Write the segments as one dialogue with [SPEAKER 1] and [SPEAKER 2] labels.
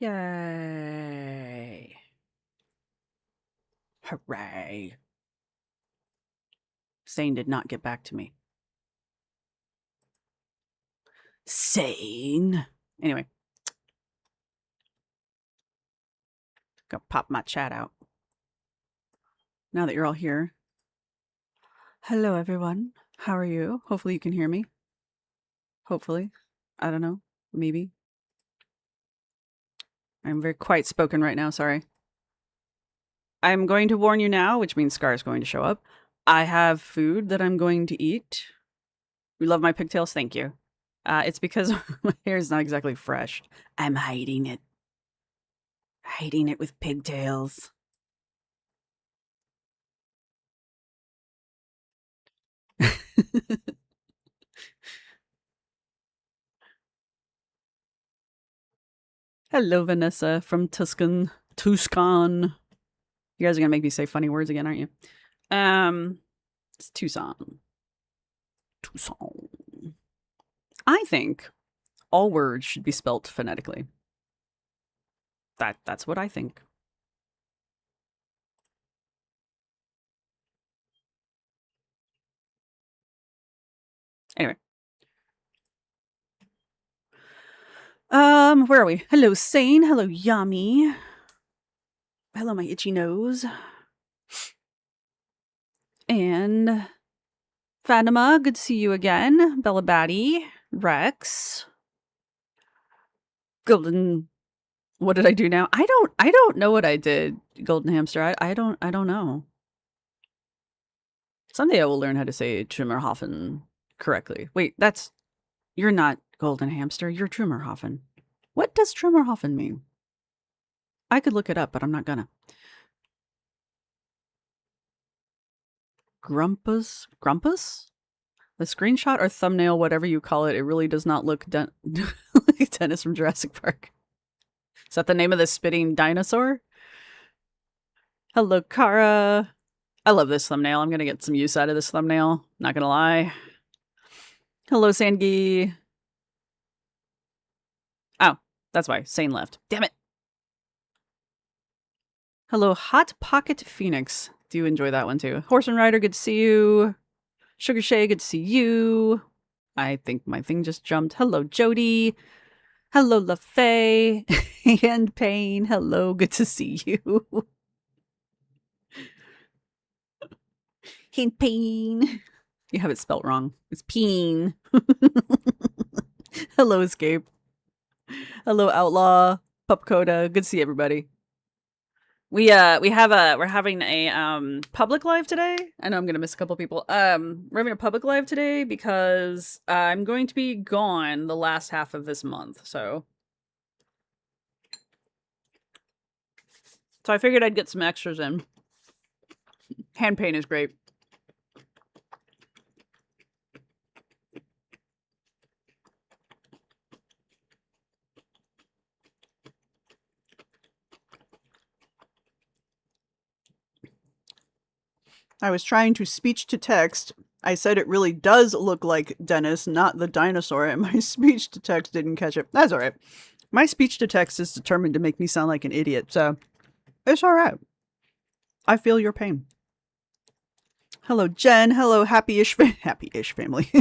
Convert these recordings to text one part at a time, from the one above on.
[SPEAKER 1] Yay. Hooray. Sane did not get back to me. Sane. Anyway. Go pop my chat out. Now that you're all here. Hello, everyone. How are you? Hopefully you can hear me. Hopefully. I don't know. Maybe. I'm very quiet spoken right now. Sorry. I'm going to warn you now, which means Scar is going to show up. I have food that I'm going to eat. You love my pigtails? Thank you. It's because my hair is not exactly fresh. I'm hiding it. Hiding it with pigtails. Hello, Vanessa from Tuscan. Tucson. You guys are gonna make me say funny words again, aren't you? It's Tucson. Tucson. I think all words should be spelt phonetically. That's what I think. Anyway. Where are we? Hello, Sane. Hello, Yummy. Hello, my itchy nose. And Fatima, good to see you again. Bella Batty, Rex, Golden. What did I do now? I don't know what I did, Golden Hamster. I don't know. Someday I will learn how to say Trümmerhoffen correctly. Wait, you're not Golden Hamster. You're Trümmerhoffen. What does Trümmerhoffen mean? I could look it up, but I'm not gonna. Grumpus? The screenshot or thumbnail, whatever you call it, it really does not look like Dennis from Jurassic Park. Is that the name of the spitting dinosaur? Hello, Kara. I love this thumbnail. I'm going to get some use out of this thumbnail. Not going to lie. Hello, Sangi. Oh, that's why. Sane left. Damn it. Hello, Hot Pocket Phoenix. Do you enjoy that one too? Horse and Rider, good to see you. Sugar Shay, good to see you. I think my thing just jumped. Hello, Jody. Hello, LaFay. And Payne. Hello, good to see you. And Payne. You have it spelt wrong. It's Peen. Hello, Escape. Hello, Outlaw. Pup Coda. Good to see everybody. We're having a public live today. I know I'm gonna miss a couple people. We're having a public live today because I'm going to be gone the last half of this month, so I figured I'd get some extras in. Hand paint is great. I was trying to speech to text. I said it really does look like Dennis, not the dinosaur, and my speech to text didn't catch it. That's all right. My speech to text is determined to make me sound like an idiot, so it's all right. I feel your pain. Hello, Jen. Hello, happy-ish family.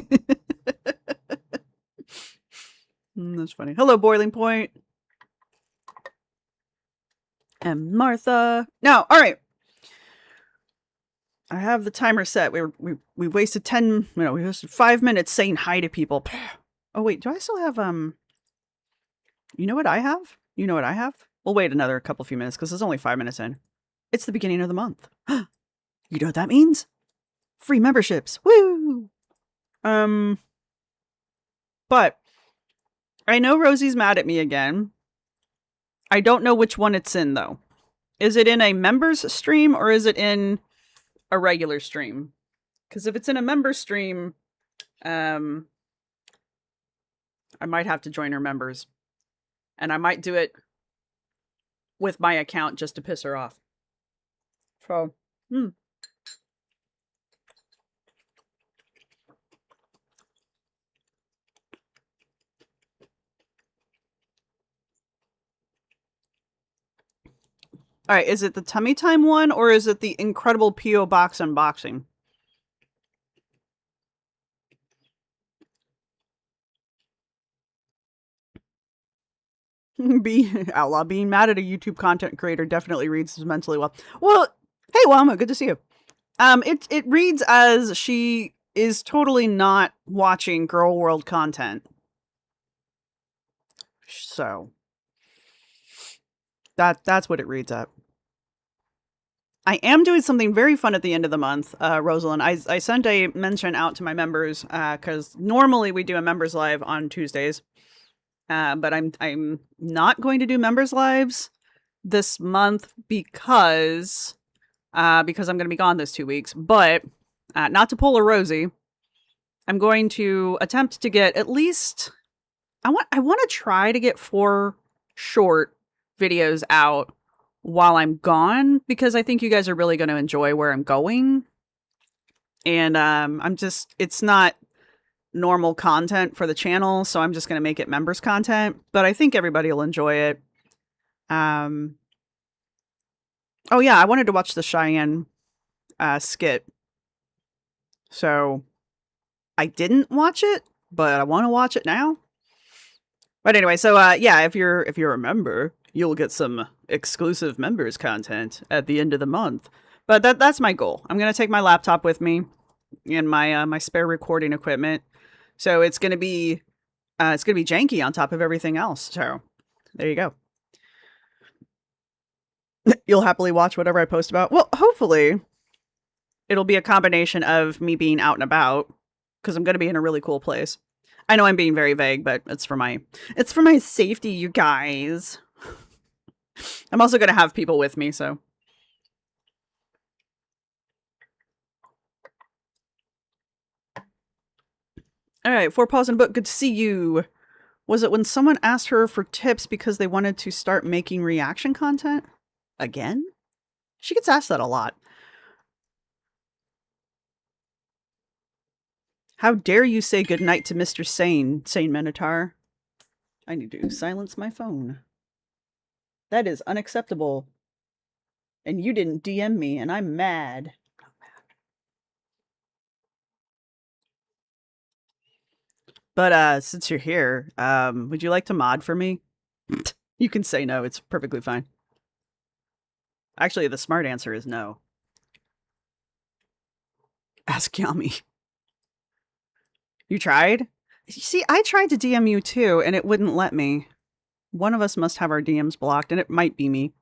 [SPEAKER 1] That's funny. Hello, Boiling Point. And Martha. Now, all right. I have the timer set. We wasted 5 minutes saying hi to people. Oh wait, do I still have you know what I have? You know what I have? We'll wait another few minutes because it's only 5 minutes in. It's the beginning of the month. You know what that means? Free memberships. Woo! But I know Rosie's mad at me again. I don't know which one it's in though. Is it in a members stream or is it in a regular stream? Because if it's in a member stream, I might have to join her members. And I might do it with my account just to piss her off. So, All right, is it the Tummy Time one or is it the Incredible P.O. Box unboxing? Outlaw being mad at a YouTube content creator definitely reads mentally well. Well, hey, Wama, good to see you. It reads as she is totally not watching Girl World content. So that's what it reads at. I am doing something very fun at the end of the month, Rosalind. I sent a mention out to my members because normally we do a members live on Tuesdays, but I'm not going to do members lives this month because I'm going to be gone this 2 weeks. But not to pull a Rosee, I'm going to attempt to get at least I want to try to get 4 short videos out while I'm gone because I think you guys are really going to enjoy where I'm going. And it's not normal content for the channel, so I'm just going to make it members content, but I think everybody will enjoy it. Oh yeah, I wanted to watch the Cheyenne skit. So I didn't watch it, but I want to watch it now. But anyway, so yeah, if you're a member, you'll get some exclusive members content at the end of the month. But that's my goal. I'm gonna take my laptop with me and my spare recording equipment. So it's gonna be janky on top of everything else. So there you go. You'll happily watch whatever I post about. Well, hopefully it'll be a combination of me being out and about because I'm gonna be in a really cool place. I know I'm being very vague, but it's for my safety, you guys. I'm also going to have people with me, so. All right, 4 Paws and Book, good to see you. Was it when someone asked her for tips because they wanted to start making reaction content? Again? She gets asked that a lot. How dare you say goodnight to Mr. Sane Minotaur? I need to silence my phone. That is unacceptable. And you didn't DM me, and I'm mad. But since you're here, would you like to mod for me? You can say no, it's perfectly fine. Actually, the smart answer is no. Ask Yami. You tried? You see, I tried to DM you too, and it wouldn't let me. One of us must have our DMs blocked, and it might be me.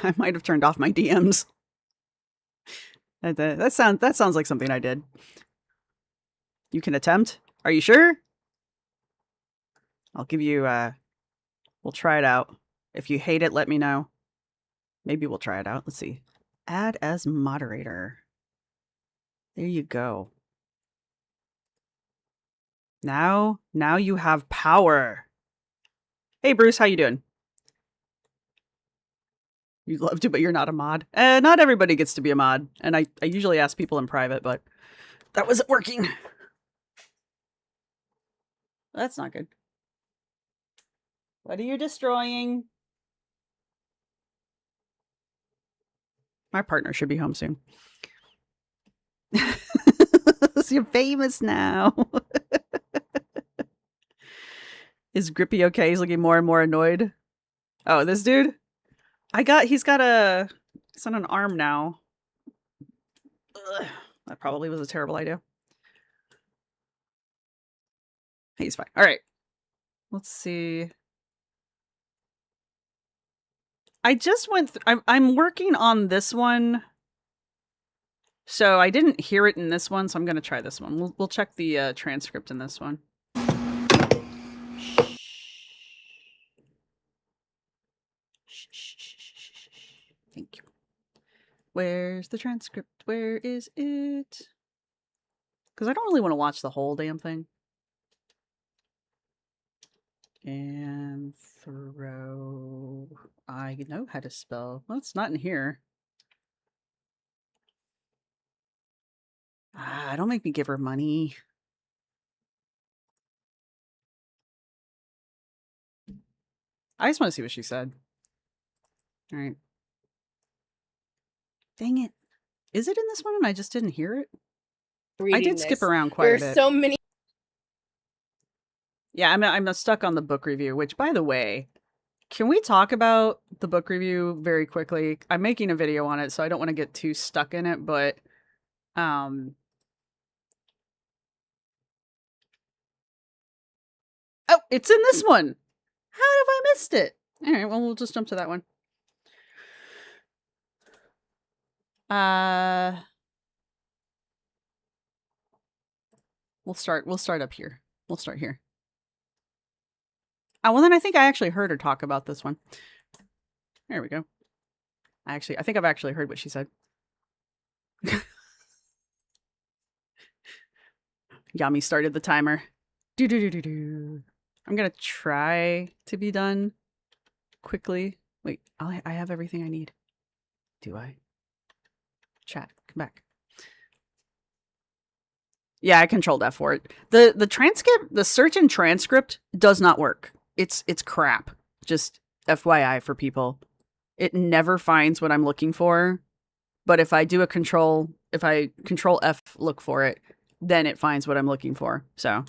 [SPEAKER 1] I might have turned off my DMs. That sounds like something I did. You can attempt? Are you sure? I'll give you, we'll try it out. If you hate it, let me know. Maybe we'll try it out. Let's see. Add as moderator. There you go. Now you have power. Hey, Bruce, how you doing? You'd love to, but you're not a mod. Not everybody gets to be a mod. And I usually ask people in private, but that wasn't working. That's not good. What are you destroying? My partner should be home soon. You're famous now. Is Grippy okay? He's looking more and more annoyed. Oh, this dude? He's on an arm now. Ugh, that probably was a terrible idea. He's fine. All right. Let's see. I just went I'm working on this one. So I didn't hear it in this one, so I'm going to try this one. We'll check the transcript in this one. Thank you. Where's the transcript? Where is it? Because I don't really want to watch the whole damn thing. And throw. I know how to spell. Well, it's not in here. Don't make me give her money. I just want to see what she said. All right. Dang it. Is it in this one and I just didn't hear it? I did skip around quite a bit.
[SPEAKER 2] There are so many.
[SPEAKER 1] Yeah, I'm stuck on the book review, which, by the way, can we talk about the book review very quickly? I'm making a video on it, so I don't want to get too stuck in it, but oh, it's in this one. How have I missed it? All right, well, we'll just jump to that one. We'll start up here. We'll start here. Oh, well, then I think I actually heard her talk about this one. There we go. I think I've actually heard what she said. Yami started the timer. Do. I'm gonna try to be done quickly. Wait, I have everything I need. Do I? Chat, come back. Yeah, I controlled F for it. The transcript, the search and transcript does not work. It's crap. Just FYI for people. It never finds what I'm looking for. But if I control F look for it, then it finds what I'm looking for. So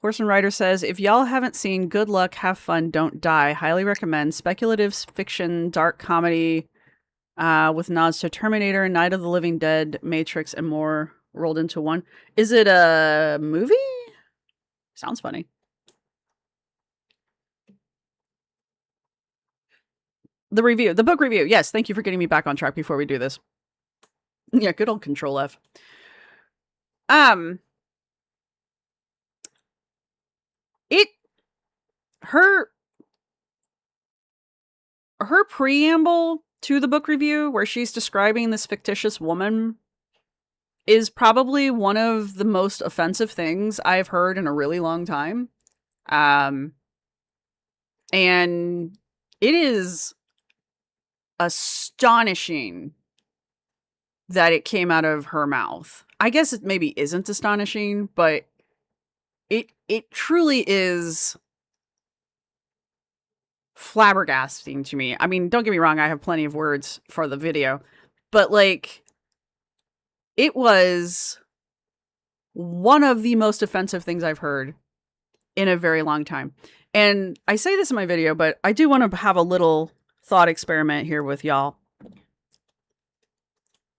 [SPEAKER 1] Horseman Rider says, if y'all haven't seen Good Luck, Have Fun, Don't Die, highly recommend. Speculative fiction, dark comedy, with nods to Terminator, Night of the Living Dead, Matrix, and more rolled into one. Is it a movie? Sounds funny. The book review. Yes, thank you for getting me back on track before we do this. Yeah, good old Control F. Her preamble to the book review, where she's describing this fictitious woman, is probably one of the most offensive things I've heard in a really long time. And it is astonishing that it came out of her mouth. I guess it maybe isn't astonishing, but it truly is flabbergasting to me. I mean, don't get me wrong, I have plenty of words for the video, but like, it was one of the most offensive things I've heard in a very long time. And I say this in my video, but I do want to have a little thought experiment here with y'all.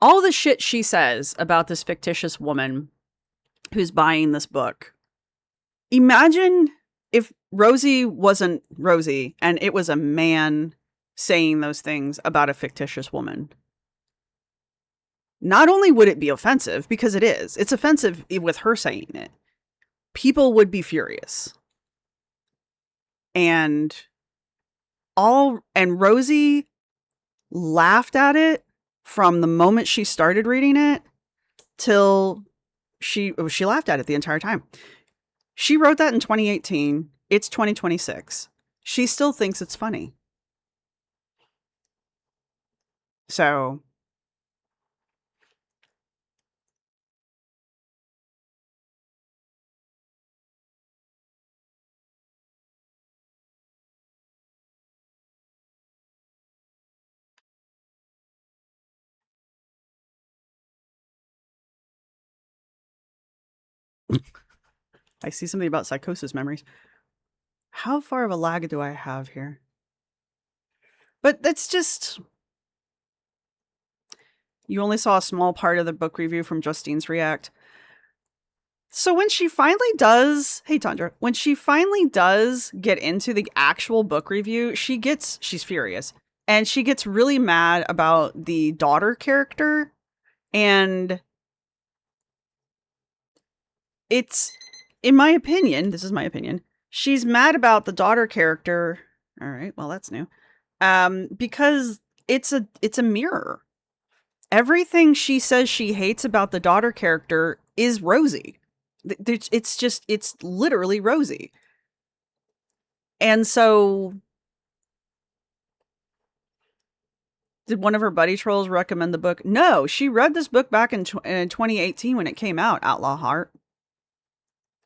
[SPEAKER 1] All the shit she says about this fictitious woman who's buying this book. Imagine if Rosee wasn't Rosee and it was a man saying those things about a fictitious woman. Not only would it be offensive, because it is, it's offensive with her saying it. People would be furious. And Rosee laughed at it from the moment she started reading it till she laughed at it the entire time. She wrote that in 2018. It's 2026. She still thinks it's funny. So I see something about psychosis memories. How far of a lag do I have here? But that's just... You only saw a small part of the book review from Justine's React. So when she finally does... Hey, Tundra. When she finally does get into the actual book review, she's furious. And she gets really mad about the daughter character. And it's... In my opinion, this is my opinion, she's mad about the daughter character. All right, well, that's new. Because it's a mirror. Everything she says she hates about the daughter character is Rosee. It's literally Rosee. And so, did one of her buddy trolls recommend the book? No, she read this book back in 2018 when it came out, Outlaw Heart.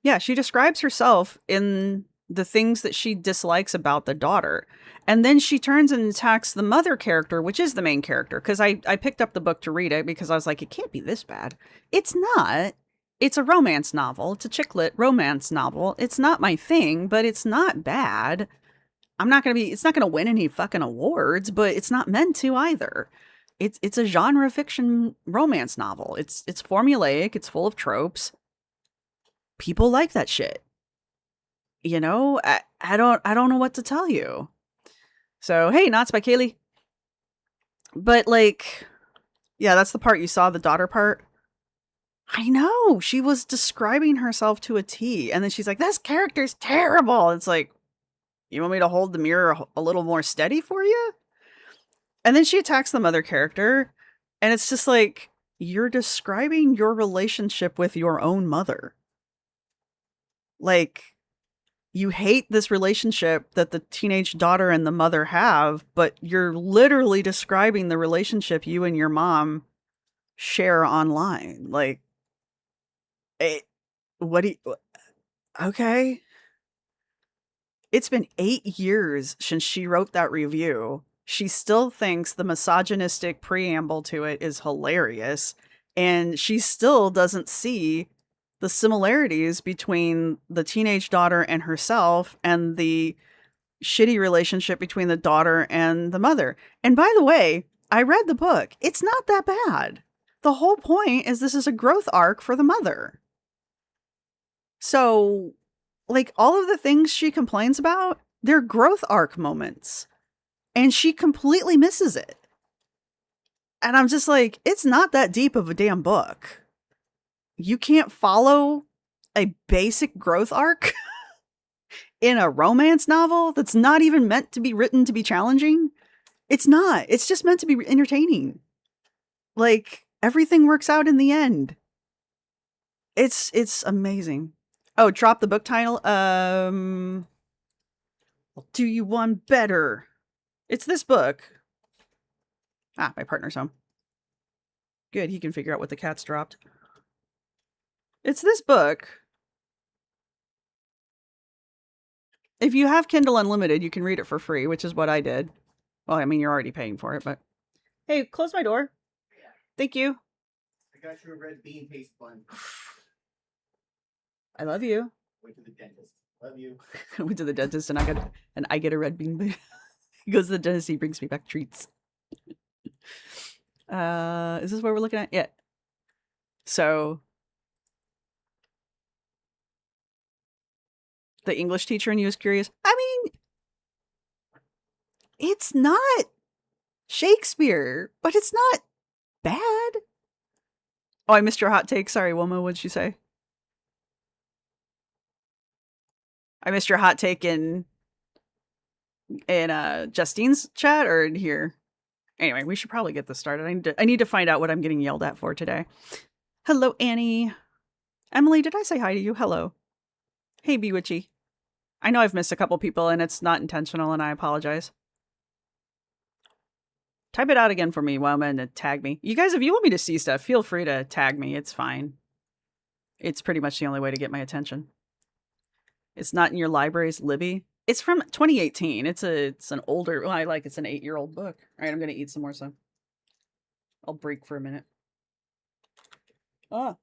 [SPEAKER 1] Yeah, she describes herself in the things that she dislikes about the daughter. And then she turns and attacks the mother character, which is the main character. Because I picked up the book to read it because I was like, it can't be this bad. It's not. It's a romance novel. It's a chick lit romance novel. It's not my thing, but it's not bad. It's not gonna win any fucking awards, but it's not meant to either. It's a genre fiction romance novel. It's formulaic, it's full of tropes. People like that shit. You know, I don't know what to tell you. So hey, Knots by Kaylee. But like, yeah, that's the part you saw, the daughter part. I know. She was describing herself to a T, and then she's like, "This character's terrible." It's like, you want me to hold the mirror a little more steady for you? And then she attacks the mother character, and it's just like, you're describing your relationship with your own mother. Like, you hate this relationship that the teenage daughter and the mother have, but you're literally describing the relationship you and your mom share online. Like, what do you, okay. It's been 8 years since she wrote that review. She still thinks the misogynistic preamble to it is hilarious, and she still doesn't see the similarities between the teenage daughter and herself and the shitty relationship between the daughter and the mother. And by the way, I read the book. It's not that bad. The whole point is this is a growth arc for the mother. So, like, all of the things she complains about, they're growth arc moments. And she completely misses it. And I'm just like, it's not that deep of a damn book. You can't follow a basic growth arc in a romance novel that's not even meant to be written to be challenging. It's not. It's just meant to be entertaining. Like, everything works out in the end. It's amazing. Oh, drop the book title. I'll do you one better. It's this book. Ah, my partner's home. Good, he can figure out what the cat's dropped. It's this book. If you have Kindle Unlimited, you can read it for free, which is what I did. Well, I mean, you're already paying for it, but... Hey, close my door. Yeah. Thank you.
[SPEAKER 2] I got you a red bean paste bun.
[SPEAKER 1] I love you.
[SPEAKER 2] Went to the dentist. Love you.
[SPEAKER 1] I went to the dentist and I get a red bean. He goes to the dentist, he brings me back treats. Is this what we're looking at? Yeah. So the English teacher and you was curious. I mean, it's not Shakespeare, but it's not bad. Oh, I missed your hot take. Sorry, Wilma, what'd you say? I missed your hot take in Justine's chat or in here. Anyway, we should probably get this started. I need to find out what I'm getting yelled at for today. Hello, Annie. Emily, did I say hi to you? Hello. Hey, Bewitchy. I know I've missed a couple people and it's not intentional and I apologize. Type it out again for me, Wilma, and tag me. You guys, if you want me to see stuff, feel free to tag me. It's fine. It's pretty much the only way to get my attention. It's not in your library's Libby. It's from 2018. It's an older, well, it's an 8-year-old book. All right, I'm going to eat some more, so I'll break for a minute. Ah.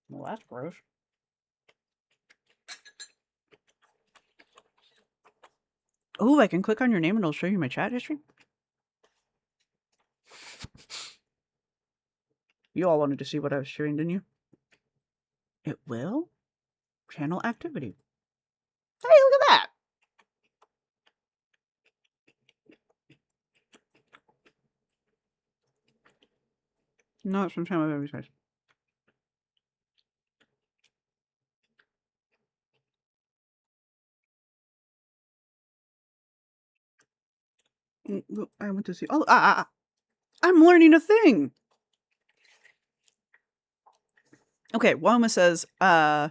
[SPEAKER 1] Well, that's gross. Oh, I can click on your name and it'll show you my chat history. You all wanted to see what I was sharing, didn't you? It will? Channel activity. Hey, look at that! No, it's from Channel Activity. I went to see. Oh, I'm learning a thing. Okay, Woma says, why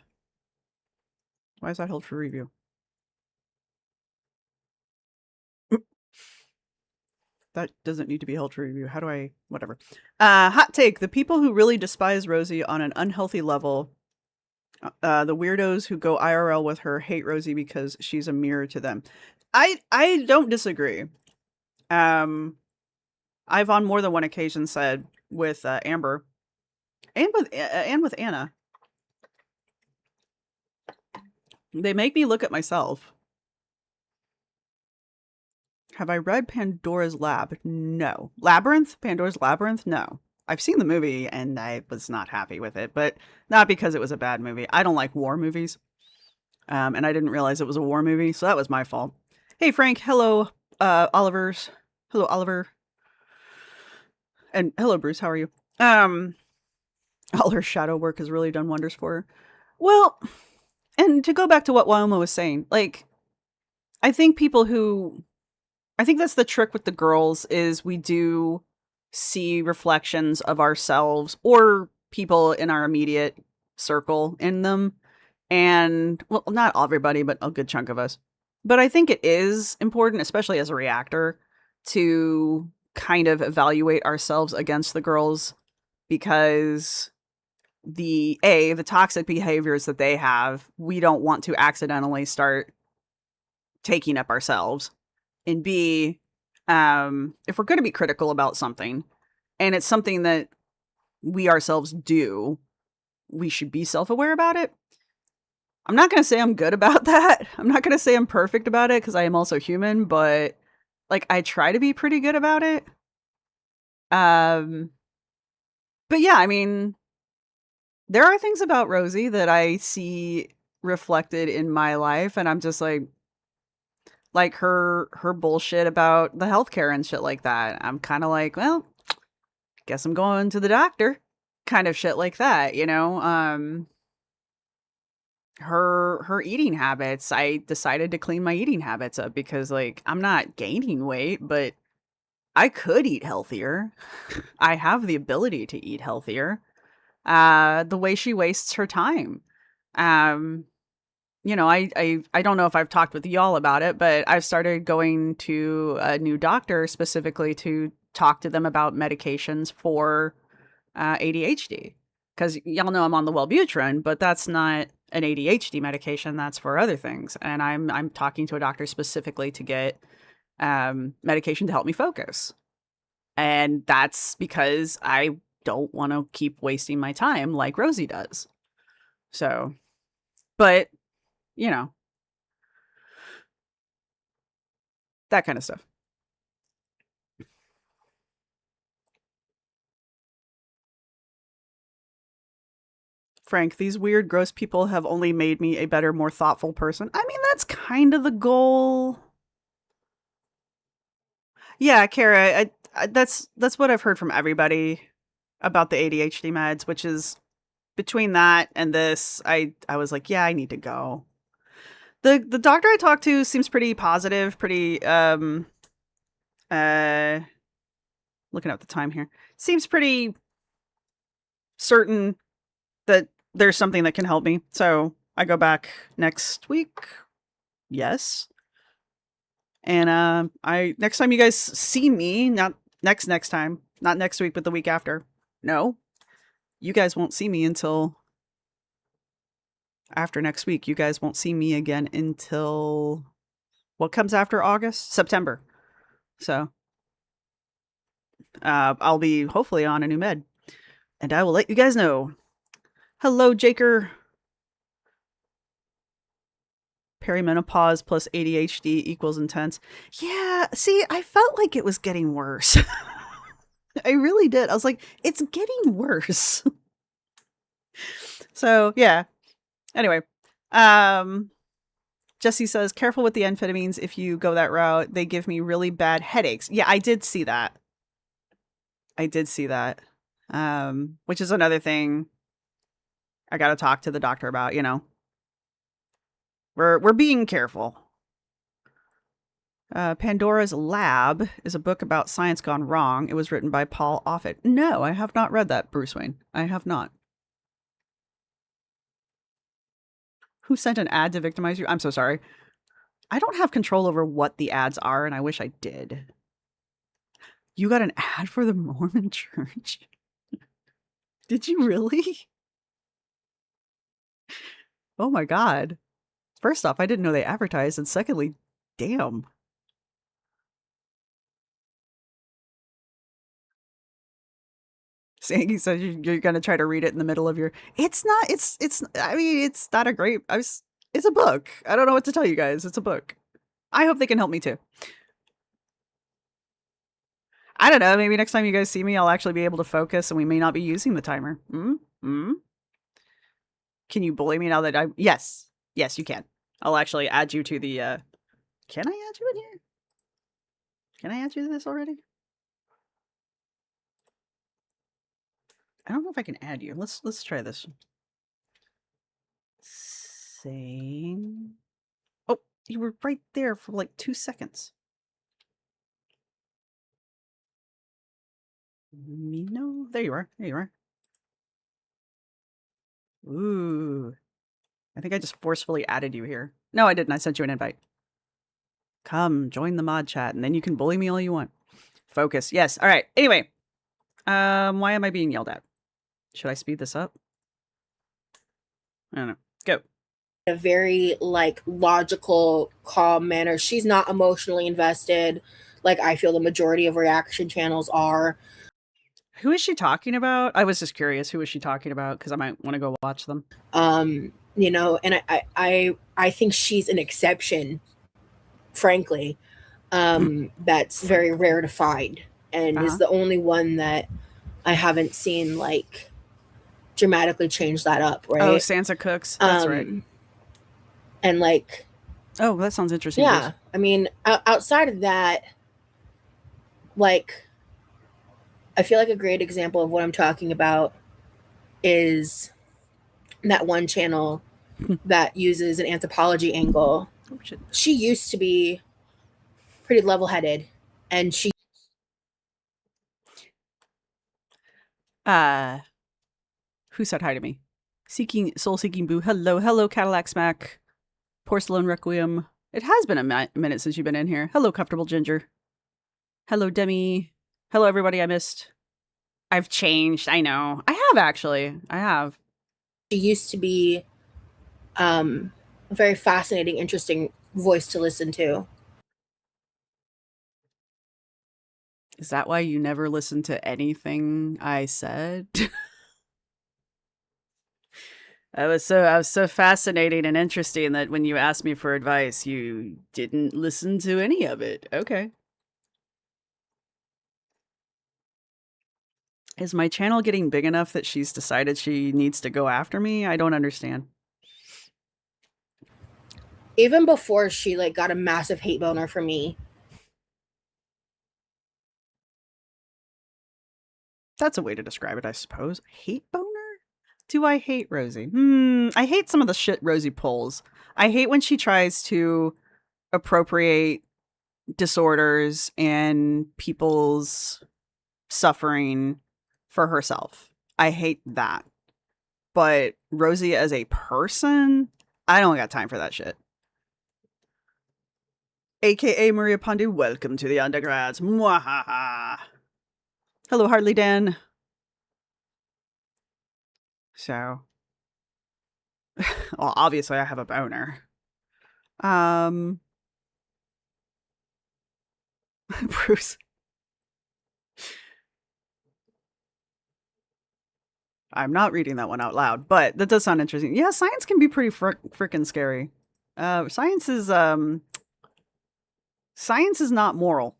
[SPEAKER 1] is that held for review? That doesn't need to be held for review. How do I, whatever. Hot take. The people who really despise Rosee on an unhealthy level The weirdos who go IRL with her hate Rosee because she's a mirror to them. I don't disagree. I've on more than one occasion said with Amber and with Anna, they make me look at myself. Have I read Pandora's Lab? No. Labyrinth? Pandora's Labyrinth? No. I've seen the movie and I was not happy with it, but not because it was a bad movie. I don't like war movies. And I didn't realize it was a war movie, so that was my fault. Hey, Frank. Hello, Oliver's. Hello, Oliver. And hello, Bruce. How are you? Um, all her shadow work has really done wonders for her. Well, and to go back to what Wyoma was saying, like, I think people who I think that's the trick with the girls is we do see reflections of ourselves or people in our immediate circle in them. And well, not everybody, but a good chunk of us. But I think it is important, especially as a reactor, to kind of evaluate ourselves against the girls because the toxic behaviors that they have, we don't want to accidentally start taking up ourselves. And B, if we're going to be critical about something and it's something that we ourselves do, we should be self-aware about it. I'm not going to say I'm good about that. I'm not going to say I'm perfect about it because I am also human, but like I try to be pretty good about it. Um, but yeah, I mean, there are things about Rosee that I see reflected in my life, and I'm just like her bullshit about the healthcare and shit like that. I'm kind of like, well, guess I'm going to the doctor, kind of shit like that, you know. Her eating habits. I decided to clean my eating habits up because like I'm not gaining weight, but I could eat healthier. I have the ability to eat healthier. The way she wastes her time. Um, I don't know if I've talked with y'all about it, but I've started going to a new doctor specifically to talk to them about medications for ADHD. Because y'all know I'm on the Wellbutrin, but that's not an ADHD medication. That's for other things. And I'm talking to a doctor specifically to get medication to help me focus. And that's because I don't want to keep wasting my time like Rosee does. So, but you know, that kind of stuff. Frank, these weird, gross people have only made me a better, more thoughtful person. I mean, that's kind of the goal. Yeah, Kara, that's what I've heard from everybody about the ADHD meds, which is between that and this, I was like, yeah, I need to go. The doctor I talked to seems pretty positive, pretty uh looking at the time here. Seems pretty certain that there's something that can help me. So I go back next week. Yes. And I next time you guys see me, not next time, not next week, but the week after. No, you guys won't see me until after next week. You guys won't see me again until what comes after August? September. So I'll be hopefully on a new med, and I will let you guys know. Hello, Jaker. Perimenopause plus ADHD equals intense. Yeah, see, I felt like it was getting worse. I really did. I was like, it's getting worse. So, yeah. Anyway, um Jesse says, careful with the amphetamines if you go that route. They give me really bad headaches. Yeah, I did see that. I did see that. Which is another thing I got to talk to the doctor about, you know. We're being careful. Pandora's Lab is a book about science gone wrong. It was written by Paul Offit. No, I have not read that, Bruce Wayne. I have not. Who sent an ad to victimize you? I'm so sorry. I don't have control over what the ads are, and I wish I did. You got an ad for the Mormon church? Did you really? Oh my god. First off, I didn't know they advertised, and secondly, damn. Sangy says you're gonna try to read it in the middle of your. It's not. It's. I mean, it's not a great. It's a book. I don't know what to tell you guys. It's a book. I hope they can help me too. I don't know. Maybe next time you guys see me, I'll actually be able to focus, and we may not be using the timer. Can you bully me now that I? Yes, yes, you can. I'll actually add you to the. Can I add you in here? Can I add you to this already? I don't know if I can add you. Let's try this. Same. Oh, you were right there for like 2 seconds. No, there you are. There you are. Ooh. I think I just forcefully added you here. No, I didn't. I sent you an invite. Come, join the mod chat, and then you can bully me all you want. Focus. Yes. All right. Anyway, why am I being yelled at? Should I speed this up? I don't know. Go.
[SPEAKER 3] A very like logical, calm manner. She's not emotionally invested like I feel the majority of reaction channels are.
[SPEAKER 1] Who is she talking about? I was just curious. Who is she talking about? Because I might want to go watch them.
[SPEAKER 3] You know, and I think she's an exception, frankly. That's very rare to find, and is the only one that I haven't seen like dramatically change that up, right?
[SPEAKER 1] Oh, Sansa Cooks. That's right.
[SPEAKER 3] And like,
[SPEAKER 1] oh, that sounds interesting.
[SPEAKER 3] Yeah,
[SPEAKER 1] Bruce.
[SPEAKER 3] I mean, outside of that, like, I feel like a great example of what I'm talking about is that one channel that uses an anthropology angle.
[SPEAKER 1] Oh, shit.
[SPEAKER 3] She used to be pretty level-headed, and she
[SPEAKER 1] who said hi to me? Soul seeking boo. Hello, Cadillac Smack. Porcelain Requiem. It has been a minute since you've been in here. Hello, Comfortable Ginger. Hello, Demi. Hello, everybody I missed. I've changed. I know. I have, actually. I have.
[SPEAKER 3] She used to be a very fascinating, interesting voice to listen to.
[SPEAKER 1] Is that why you never listened to anything I said? I was so fascinating and interesting that when you asked me for advice, you didn't listen to any of it. Okay. Is my channel getting big enough that she's decided she needs to go after me? I don't understand.
[SPEAKER 3] Even before she like got a massive hate boner for me.
[SPEAKER 1] That's a way to describe it, I suppose. Hate boner? Do I hate Rosee? I hate some of the shit Rosee pulls. I hate when she tries to appropriate disorders and people's suffering for herself. I hate that. But Rosee as a person, I don't got time for that shit. AKA Maria Pandu, welcome to the undergrads. Mwahaha. Hello, Harley Dan. So, well, obviously I have a boner. Bruce. I'm not reading that one out loud, but that does sound interesting. Yeah, science can be pretty freaking scary. Science is not moral.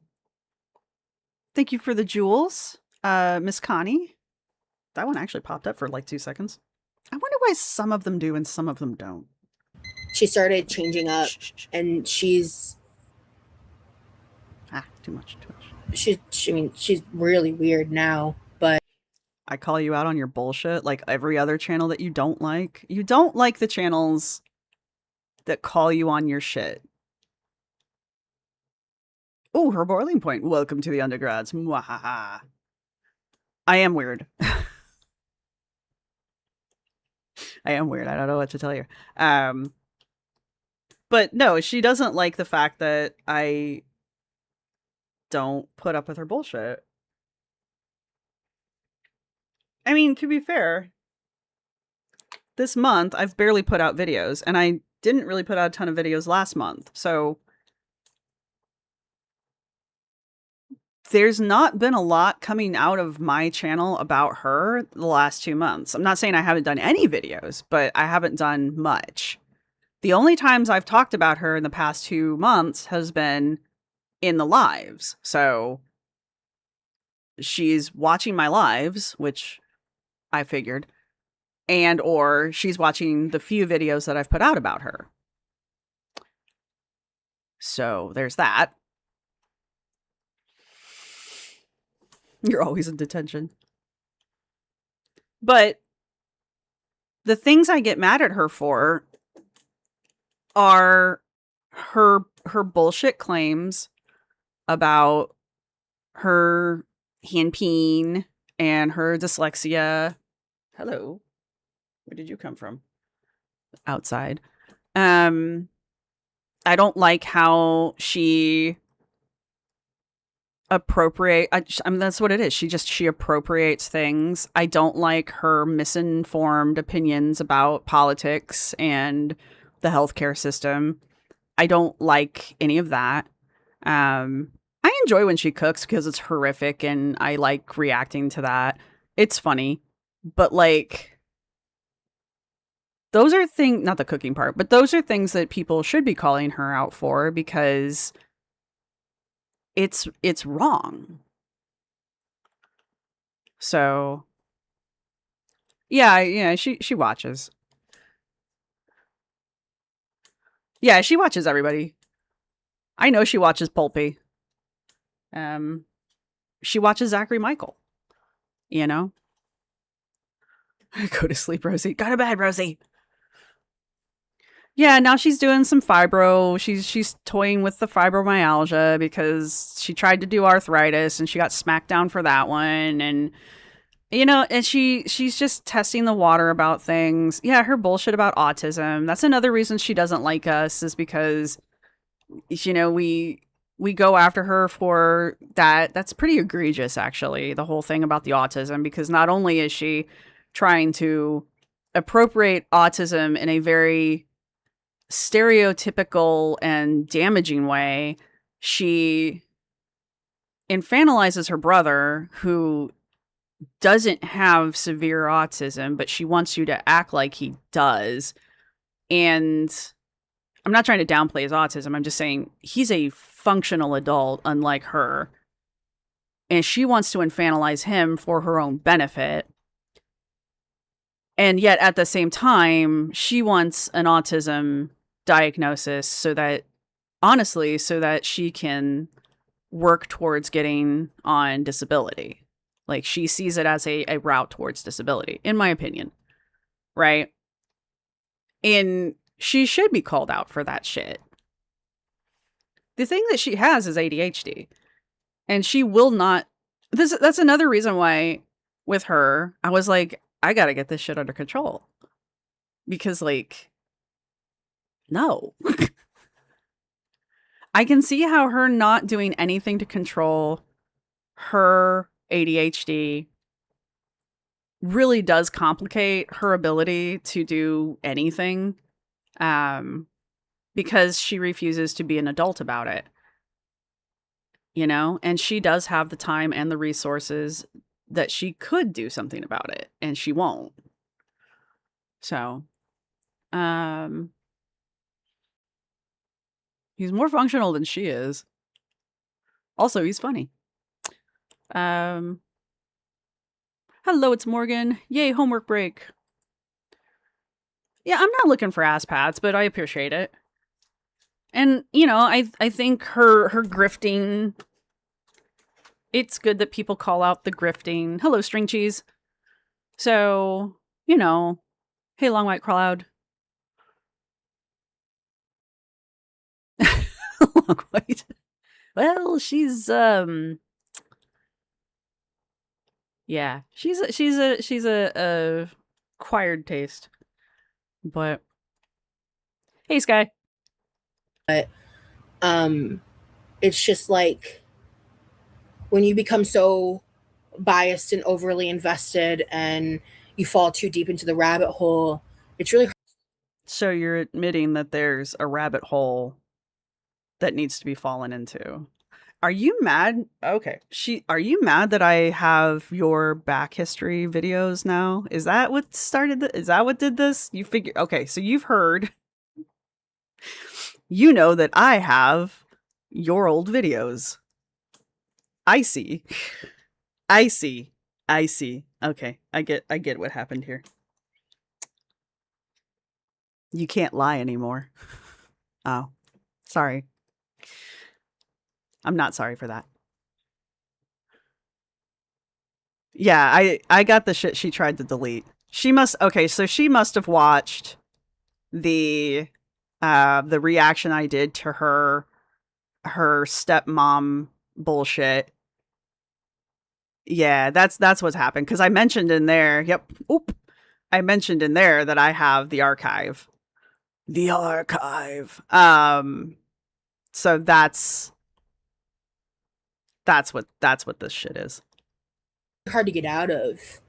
[SPEAKER 1] Thank you for the jewels, Miss Connie. That one actually popped up for like 2 seconds. I wonder why some of them do and some of them don't.
[SPEAKER 3] She started changing up, and she's
[SPEAKER 1] too much.
[SPEAKER 3] She's really weird now, but
[SPEAKER 1] I call you out on your bullshit like every other channel that you don't like. You don't like the channels that call you on your shit. Oh, her boiling point. Welcome to the undergrads. Mwahaha. I am weird. I am weird. I don't know what to tell you. But no, she doesn't like the fact that I don't put up with her bullshit. I mean, to be fair, this month I've barely put out videos, and I didn't really put out a ton of videos last month. So there's not been a lot coming out of my channel about her the last 2 months. I'm not saying I haven't done any videos, but I haven't done much. The only times I've talked about her in the past 2 months has been in the lives. So she's watching my lives, which I figured, and or she's watching the few videos that I've put out about her. So there's that. You're always in detention. But the things I get mad at her for are her bullshit claims about her hand peeing and her dyslexia. Hello. Where did you come from? Outside. I don't like how she that's what it is. She appropriates things. I don't like her misinformed opinions about politics and the healthcare system. I don't like any of that. I enjoy when she cooks because it's horrific and I like reacting to that. It's funny. But like those are things, not the cooking part, but those are things that people should be calling her out for because it's wrong. So yeah, she watches. Yeah, she watches everybody. I know she watches Pulpy. She watches Zachary Michael. You know? Go to sleep, Rosie. Go to bed, Rosie. Yeah, now she's doing some fibro. She's toying with the fibromyalgia because she tried to do arthritis and she got smacked down for that one. And you know, and she's just testing the water about things. Yeah, her bullshit about autism. That's another reason she doesn't like us is because you know, we go after her for that. That's pretty egregious actually, the whole thing about the autism because not only is she trying to appropriate autism in a very stereotypical and damaging way, she infantilizes her brother who doesn't have severe autism, but she wants you to act like he does. And I'm not trying to downplay his autism. I'm just saying he's a functional adult, unlike her. And she wants to infantilize him for her own benefit. And yet at the same time, she wants an autism diagnosis so that, honestly, so that she can work towards getting on disability. Like she sees it as a route towards disability, in my opinion. Right? And she should be called out for that shit. The thing that she has is ADHD. And she will not. That's another reason why with her, I was like, I gotta get this shit under control. Because, like, no. I can see how her not doing anything to control her ADHD really does complicate her ability to do anything. Because she refuses to be an adult about it. You know, and she does have the time and the resources that she could do something about it, and she won't. So, he's more functional than she is. Also, he's funny. Hello, it's Morgan. Yay, homework break. Yeah, I'm not looking for ass pats, but I appreciate it. And, you know, I think her grifting, it's good that people call out the grifting. Hello, string cheese. So, you know, hey, long white cloud. Long white. Well, she's yeah, she's a acquired taste. But hey, Sky.
[SPEAKER 3] But it's just like when you become so biased and overly invested and you fall too deep into the rabbit hole, It's really
[SPEAKER 1] So you're admitting that there's a rabbit hole that needs to be fallen into. Are you mad? Okay. Are you mad that I have your back history videos now? Is that what started is that what did this? You figure okay, so you've heard. You know that I have your old videos. I see. I see. I see. Okay. I get what happened here. You can't lie anymore. Oh. Sorry. I'm not sorry for that. Yeah, I got the shit she tried to delete. She must okay, so she must have watched the reaction I did to her stepmom bullshit. Yeah, that's what's happened cuz I mentioned in there, yep. Oop. I mentioned in there that I have the archive. The archive. So that's what this shit is.
[SPEAKER 3] hard to get out of.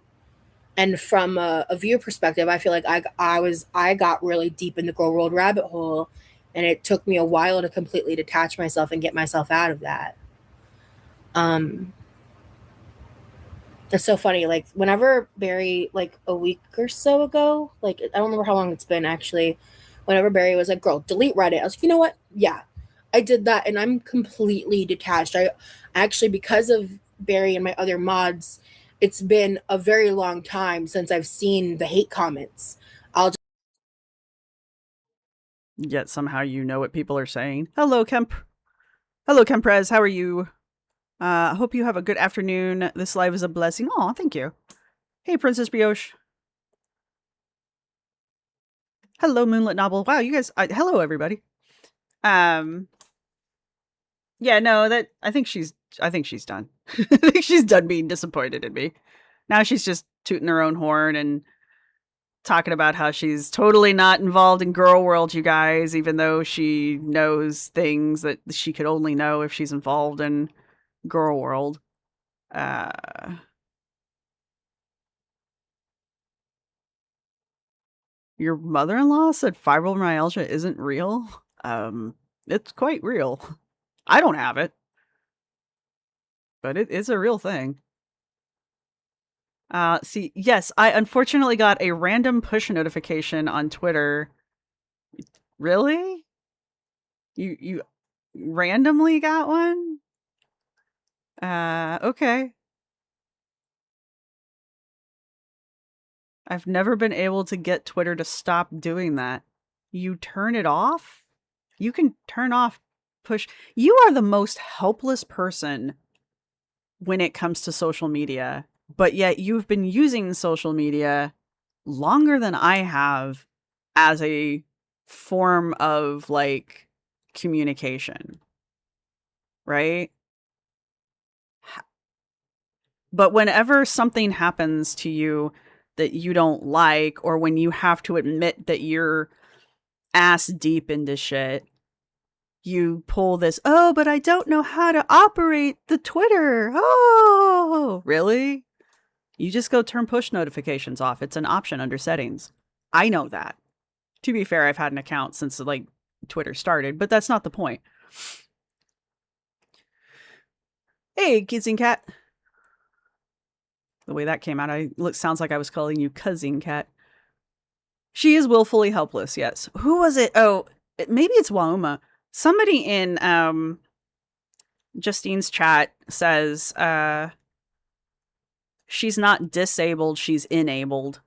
[SPEAKER 3] And from a viewer perspective, I feel like I got really deep in the girl world rabbit hole, and it took me a while to completely detach myself and get myself out of that. Um, it's so funny. Like whenever Barry, like a week or so ago, like I don't remember how long it's been actually. Whenever Barry was like, "Girl, delete Reddit," I was like, "You know what? Yeah, I did that, and I'm completely detached." I actually, because of Barry and my other mods, it's been a very long time since I've seen the hate comments. I'll
[SPEAKER 1] Yet somehow you know what people are saying. Hello, Kemp. Hello, Kemprez. How are you? I hope you have a good afternoon. This live is a blessing. Oh, thank you. Hey, Princess Brioche. Hello, Moonlit Novel. Wow, you guys. Hello, everybody. Um. Yeah, no, that I think she's done. I think she's done being disappointed in me. Now she's just tooting her own horn and talking about how she's totally not involved in girl world, you guys, even though she knows things that she could only know if she's involved in girl world. Uh your mother-in-law said fibromyalgia isn't real. It's quite real. I don't have it, but it is a real thing. See, yes, I unfortunately got a random push notification on Twitter. Really? You randomly got one? Okay. I've never been able to get Twitter to stop doing that. You turn it off? You can turn off push. You are the most helpless person when it comes to social media, but yet you've been using social media longer than I have as a form of like communication, right? But whenever something happens to you that you don't like, or when you have to admit that you're ass deep into shit, you pull this, oh, but I don't know how to operate the Twitter. Oh, really? You just go turn push notifications off. It's an option under settings. I know that. To be fair, I've had an account since like Twitter started, but that's not the point. Hey, kissing cat. The way that came out, sounds like I was calling you cousin cat. She is willfully helpless, yes. Who was it? Oh, maybe it's Wauma. Somebody in Justine's chat says she's not disabled, she's enabled.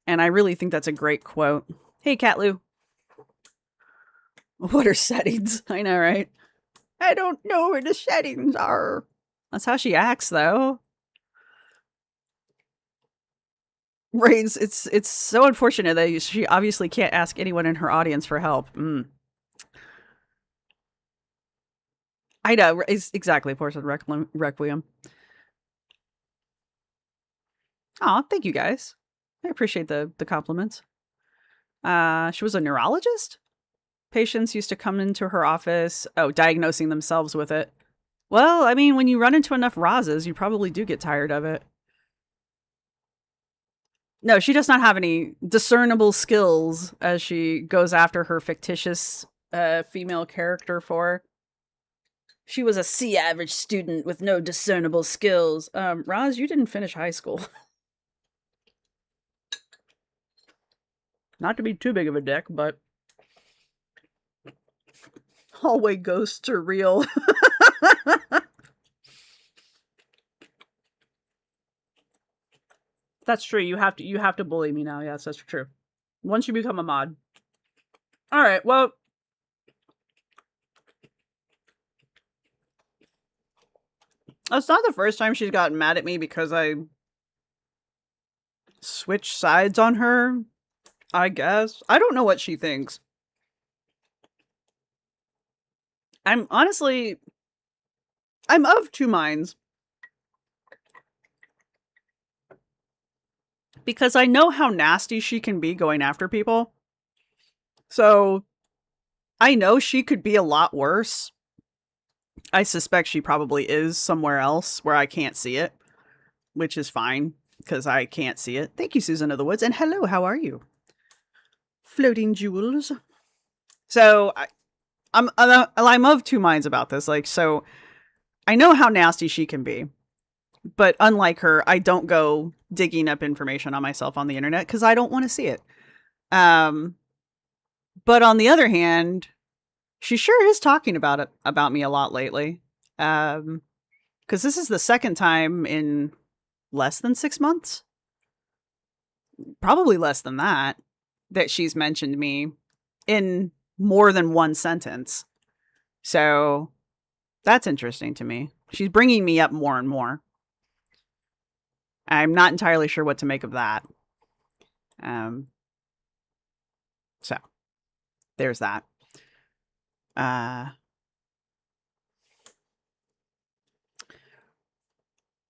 [SPEAKER 1] And I really think that's a great quote. Hey, Catloo. What are settings? I know, right? I don't know where the settings are. That's how she acts, though. Right, it's so unfortunate that she obviously can't ask anyone in her audience for help. I know, exactly, Porcelain Requiem. Aw, thank you guys. I appreciate the compliments. She was a neurologist? Patients used to come into her office, diagnosing themselves with it. Well, I mean, when you run into enough Roses, you probably do get tired of it. No, she does not have any discernible skills as she goes after her fictitious female character for. She was a C average student with no discernible skills. Roz, you didn't finish high school. Not to be too big of a dick, but hallway ghosts are real. That's true. You have to bully me now. Yes, that's true. Once you become a mod. All right. Well, it's not the first time she's gotten mad at me because I switch sides on her. I guess I don't know what she thinks. I'm honestly, I'm of two minds. Because I know how nasty she can be going after people. So I know she could be a lot worse. I suspect she probably is somewhere else where I can't see it, which is fine because I can't see it. Thank you, Susan of the Woods. And hello, how are you? Floating jewels. So I'm of two minds about this. Like, so I know how nasty she can be. But unlike her, I don't go digging up information on myself on the internet because I don't want to see it. But on the other hand, she sure is talking about me a lot lately. Because this is the second time in less than 6 months, probably less than that she's mentioned me in more than one sentence. So that's interesting to me. She's bringing me up more and more. I'm not entirely sure what to make of that. So there's that.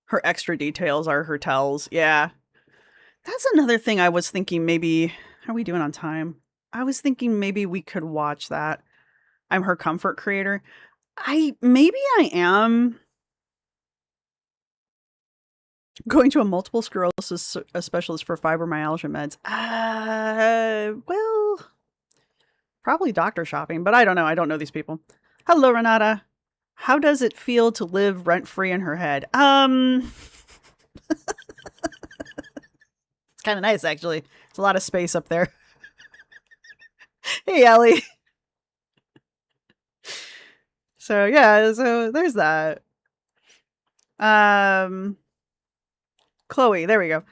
[SPEAKER 1] Her extra details are her tells. Yeah. That's another thing I was thinking maybe. How are we doing on time? I was thinking maybe we could watch that. I'm her comfort creator. Maybe I am going to a multiple sclerosis specialist for fibromyalgia meds. Well, probably doctor shopping, but I don't know. I don't know these people. Hello, Renata. How does it feel to live rent-free in her head? It's kind of nice, actually. There's a lot of space up there. Hey, Ellie. So, yeah, so there's that. Chloe, there we go.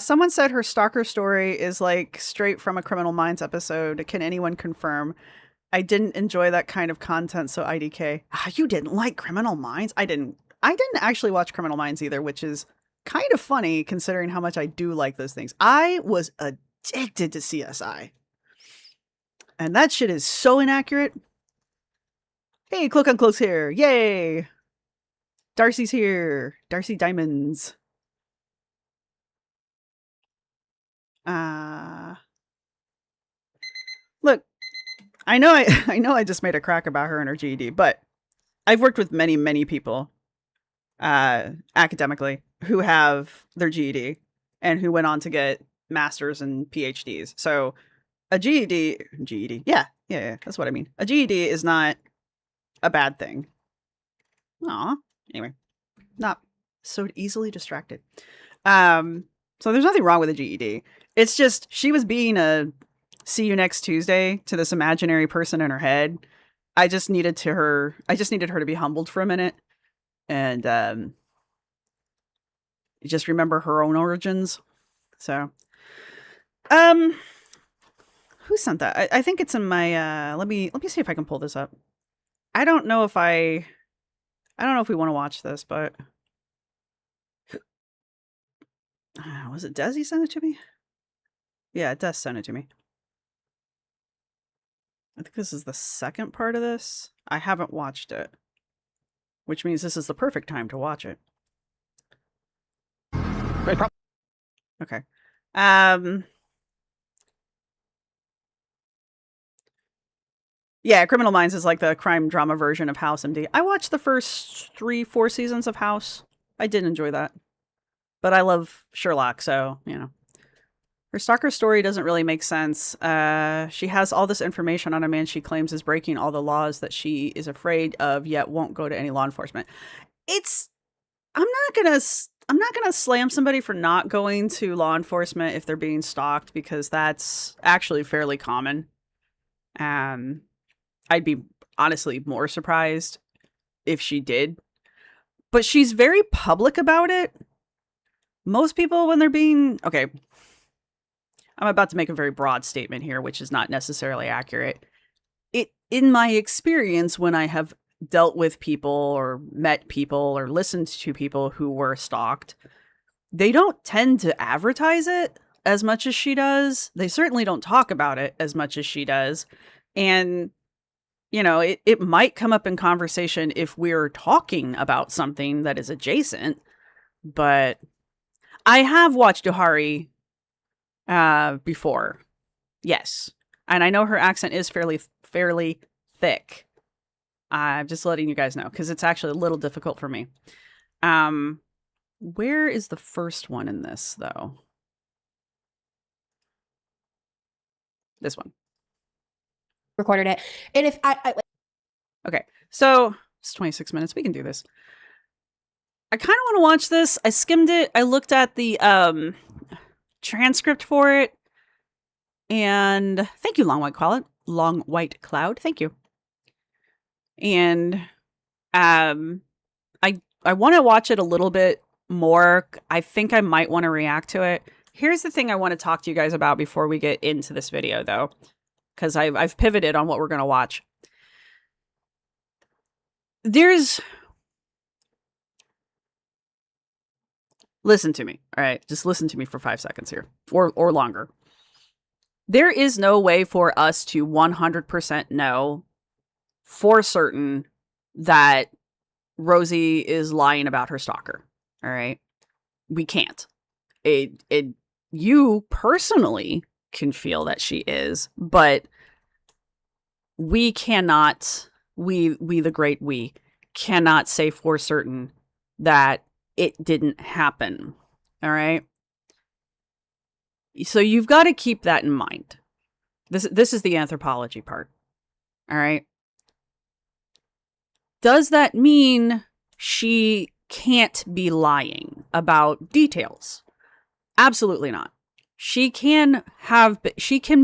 [SPEAKER 1] Someone said her stalker story is like straight from a Criminal Minds episode. Can anyone confirm? I didn't enjoy that kind of content, so IDK. You didn't like Criminal Minds? I didn't actually watch Criminal Minds either, which is kind of funny considering how much I do like those things. I was addicted to CSI. And that shit is so inaccurate. Hey, Cloak on Cloak's here. Yay! Darcy's here. Darcy Diamonds. Look, I know I just made a crack about her and her GED, but I've worked with many, many people academically who have their GED and who went on to get masters and PhDs. So a GED, yeah, that's what I mean. A GED is not a bad thing. Aw, anyway, not so easily distracted. So there's nothing wrong with a GED. It's just she was being a see you next Tuesday to this imaginary person in her head. I just needed her to be humbled for a minute and just remember her own origins. So who sent that? I think it's in my let me see if I can pull this up. I don't know if we want to watch this, but was it Desi sent it to me? Yeah, Des sent it to me. I think this is the second part of this. I haven't watched it, which means this is the perfect time to watch it. Okay. Yeah, Criminal Minds is like the crime drama version of House MD. I watched the first 3-4 seasons of House. I did enjoy that. But I love Sherlock, so, you know. Her stalker story doesn't really make sense. She has all this information on a man she claims is breaking all the laws that she is afraid of, yet won't go to any law enforcement. It's I'm not gonna slam somebody for not going to law enforcement if they're being stalked, because that's actually fairly common. I'd be honestly more surprised if she did, but she's very public about it. Most people, when they're being okay, I'm about to make a very broad statement here, which is not necessarily accurate. In my experience, when I have dealt with people or met people or listened to people who were stalked, they don't tend to advertise it as much as she does. They certainly don't talk about it as much as she does. And, you know, it might come up in conversation if we're talking about something that is adjacent. But I have watched Johari before. Yes. And I know her accent is fairly thick. I'm just letting you guys know, because it's actually a little difficult for me. Where is the first one in this, though? This one.
[SPEAKER 4] Recorded it. And if I
[SPEAKER 1] Okay, so it's 26 minutes. We can do this. I kind of want to watch this. I skimmed it. I looked at the transcript for it. And thank you, Long White Cloud. Thank you. And I want to watch it a little bit more. I think I might want to react to it. Here's the thing I want to talk to you guys about before we get into this video, though, because I've pivoted on what we're going to watch. Listen to me, all right? Just listen to me for 5 seconds here, or longer. There is no way for us to 100% know for certain that Rosee is lying about her stalker, all right? We can't. You personally can feel that she is, but we cannot, we the great we, cannot say for certain that it didn't happen, all right? So you've got to keep that in mind. This is the anthropology part, all right? Does that mean she can't be lying about details? Absolutely not. She can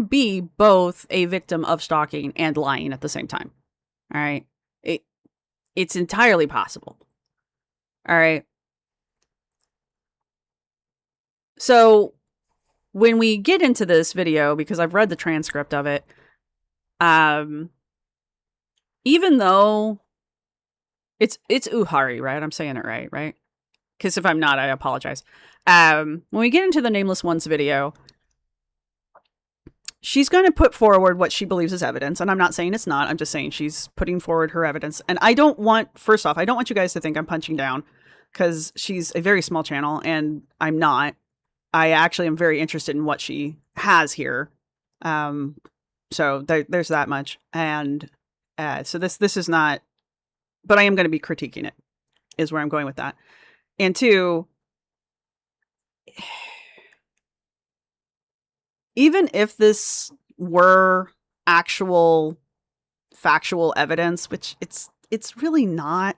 [SPEAKER 1] be both a victim of stalking and lying at the same time. All right? It's entirely possible. All right? So when we get into this video, because I've read the transcript of it, even though it's Uhari, right? I'm saying it right? Because if I'm not, I apologize. When we get into the Nameless Ones video, she's going to put forward what she believes is evidence. And I'm not saying it's not. I'm just saying she's putting forward her evidence. And first off, I don't want you guys to think I'm punching down, because she's a very small channel and I'm not. I actually am very interested in what she has here. So there's that much. And so this is not, but I am going to be critiquing it, is where I'm going with that. And two, even if this were actual factual evidence, which it's really not,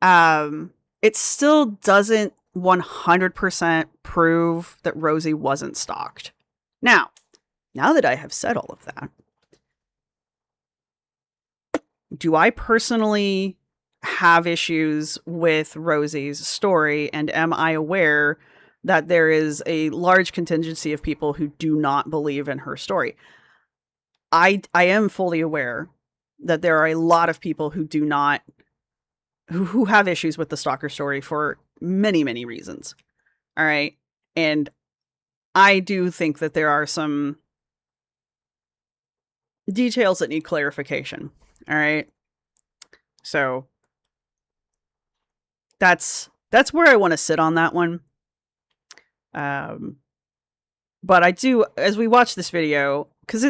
[SPEAKER 1] it still doesn't 100% prove that Rosee wasn't stalked. Now that I have said all of that, do I personally have issues with Rosee's story, and am I aware that there is a large contingency of people who do not believe in her story? I am fully aware that there are a lot of people who do not, who have issues with the stalker story for many, many reasons. All right. And I do think that there are some details that need clarification. All right. So that's where I want to sit on that one. But I do, as we watch this video, because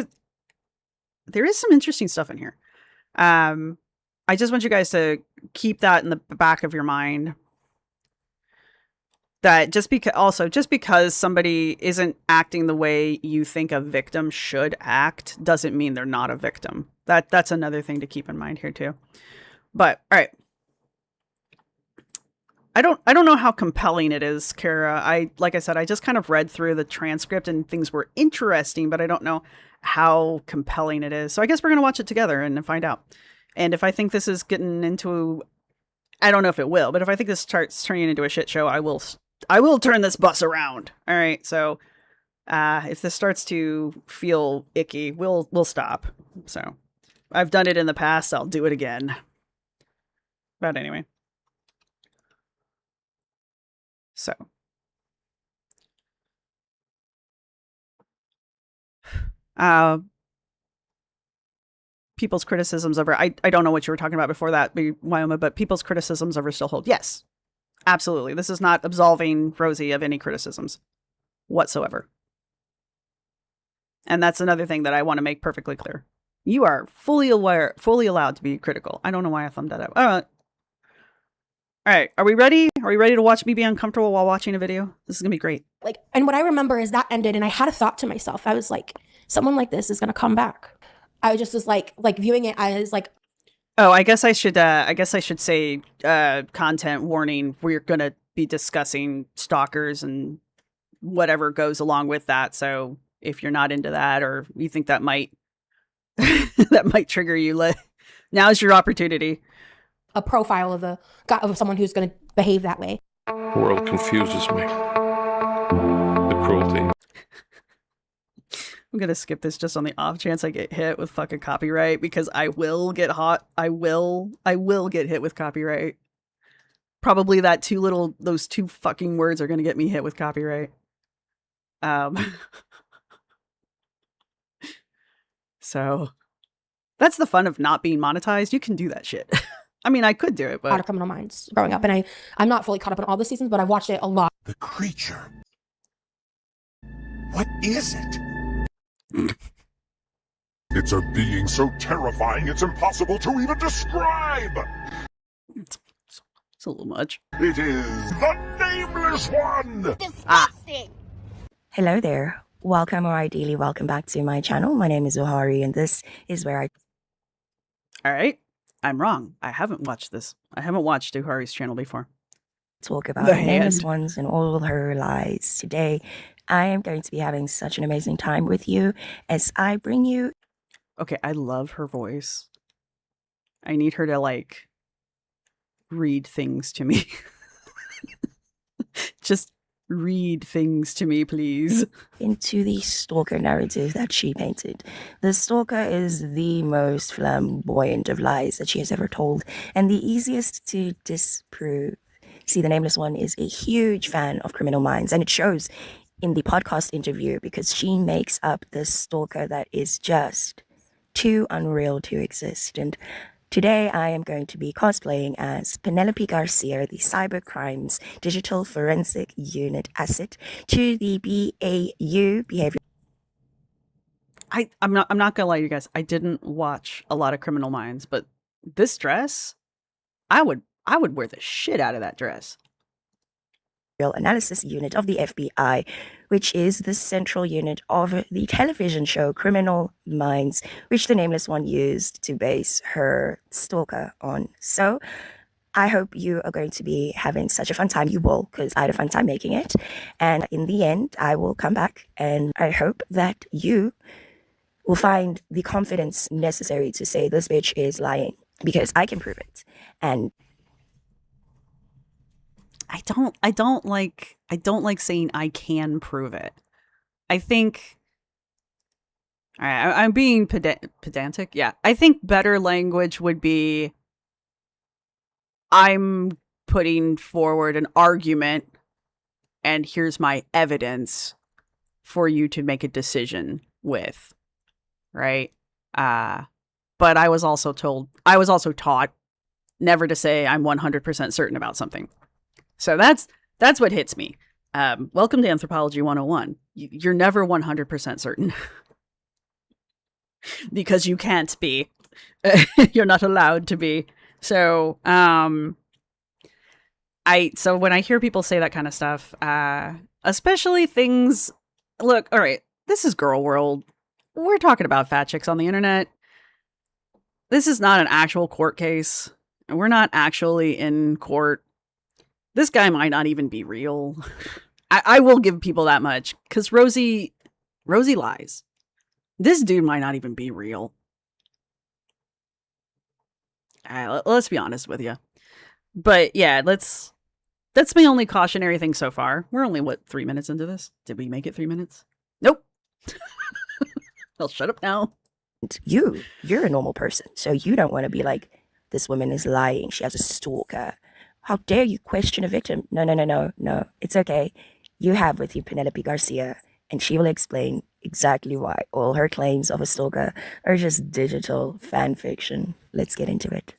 [SPEAKER 1] there is some interesting stuff in here. I just want you guys to keep that in the back of your mind, that just because somebody isn't acting the way you think a victim should act doesn't mean they're not a victim. That's another thing to keep in mind here too. But all right. I don't know how compelling it is, Kara. Like I said, I just kind of read through the transcript and things were interesting, but I don't know how compelling it is. So I guess we're going to watch it together and find out. And if I think this is getting into, I don't know if it will, but if I think this starts turning into a shit show, I will turn this bus around. All right. So if this starts to feel icky, we'll stop. So I've done it in the past. I'll do it again. But anyway. So. People's criticisms of her. I don't know what you were talking about before that, Wyoma, but people's criticisms of her still hold. Yes, absolutely. This is not absolving Rosee of any criticisms whatsoever. And that's another thing that I want to make perfectly clear. You are fully allowed to be critical. I don't know why I thumbed that up. All right. Are we ready? Are we ready to watch me be uncomfortable while watching a video? This is going to be great.
[SPEAKER 4] Like, and what I remember is that ended, and I had a thought to myself. I was like, someone like this is going to come back. I just was like viewing it as like,
[SPEAKER 1] oh, I guess I should say content warning. We're going to be discussing stalkers and whatever goes along with that. So if you're not into that, or you think that might that might trigger you, now's your opportunity.
[SPEAKER 4] A profile of someone who's going to behave that way.
[SPEAKER 5] The world confuses me. The cruelty.
[SPEAKER 1] I'm gonna skip this just on the off chance I get hit with fucking copyright, because I will get I will get hit with copyright. Probably those two fucking words are gonna get me hit with copyright. So that's the fun of not being monetized. You can do that shit. I mean, I could do it, but...
[SPEAKER 4] Out of Criminal Minds growing up. And I'm not fully caught up on all the seasons, but I've watched it a lot.
[SPEAKER 6] The creature. What is it? It's a being so terrifying it's impossible to even describe!
[SPEAKER 1] It's a little much.
[SPEAKER 6] It is the Nameless One!
[SPEAKER 7] Disgusting!
[SPEAKER 8] Hello there. Welcome, or ideally welcome back to my channel. My name is Ohari, and this is where I...
[SPEAKER 1] Alright. I'm wrong. I haven't watched this. I haven't watched Ohari's channel before.
[SPEAKER 8] talk about
[SPEAKER 1] The
[SPEAKER 8] the Nameless
[SPEAKER 1] hand.
[SPEAKER 8] Ones and all her lies. Today, I am going to be having such an amazing time with you as I bring you...
[SPEAKER 1] Okay, I love her voice. I need her to, like, read things to me. Just read things to me, please.
[SPEAKER 8] into the stalker narrative that she painted. The stalker is the most flamboyant of lies that she has ever told, and the easiest to disprove. See, the Nameless One is a huge fan of Criminal Minds, and it shows in the podcast interview because she makes up this stalker that is just too unreal to exist. And today I am going to be cosplaying as Penelope Garcia, the Cybercrimes Digital Forensic Unit asset to the BAU behavior.
[SPEAKER 1] I'm not gonna lie to you guys. I didn't watch a lot of Criminal Minds, but this dress, I would wear the shit out of that dress.
[SPEAKER 8] Analysis unit of the FBI, which is the central unit of the television show Criminal Minds, which the Nameless One used to base her stalker on. So I hope you are going to be having such a fun time. You will, because I had a fun time making it. And in the end, I will come back, and I hope that you will find the confidence necessary to say this bitch is lying, because I can prove it. And
[SPEAKER 1] I don't like saying I can prove it. I think, all right, I'm being pedantic. Yeah, I think better language would be, I'm putting forward an argument, and here's my evidence for you to make a decision with, right? But I was also taught never to say I'm 100% certain about something. So that's what hits me. Welcome to Anthropology 101. You're never 100% certain. Because you can't be. You're not allowed to be. So, So when I hear people say that kind of stuff, especially things, look, all right, this is girl world. We're talking about fat chicks on the internet. This is not an actual court case. We're not actually in court. This guy might not even be real. I will give people that much, because Rosee lies. This dude might not even be real. Let's be honest with you. But yeah, that's my only cautionary thing so far. We're only, 3 minutes into this? Did we make it 3 minutes? Nope. I'll shut up now.
[SPEAKER 8] You're a normal person, so you don't want to be like, this woman is lying, she has a stalker. How dare you question a victim? No. It's okay. You have with you Penelope Garcia, and she will explain exactly why all her claims of a stalker are just digital fan fiction. Let's get into it.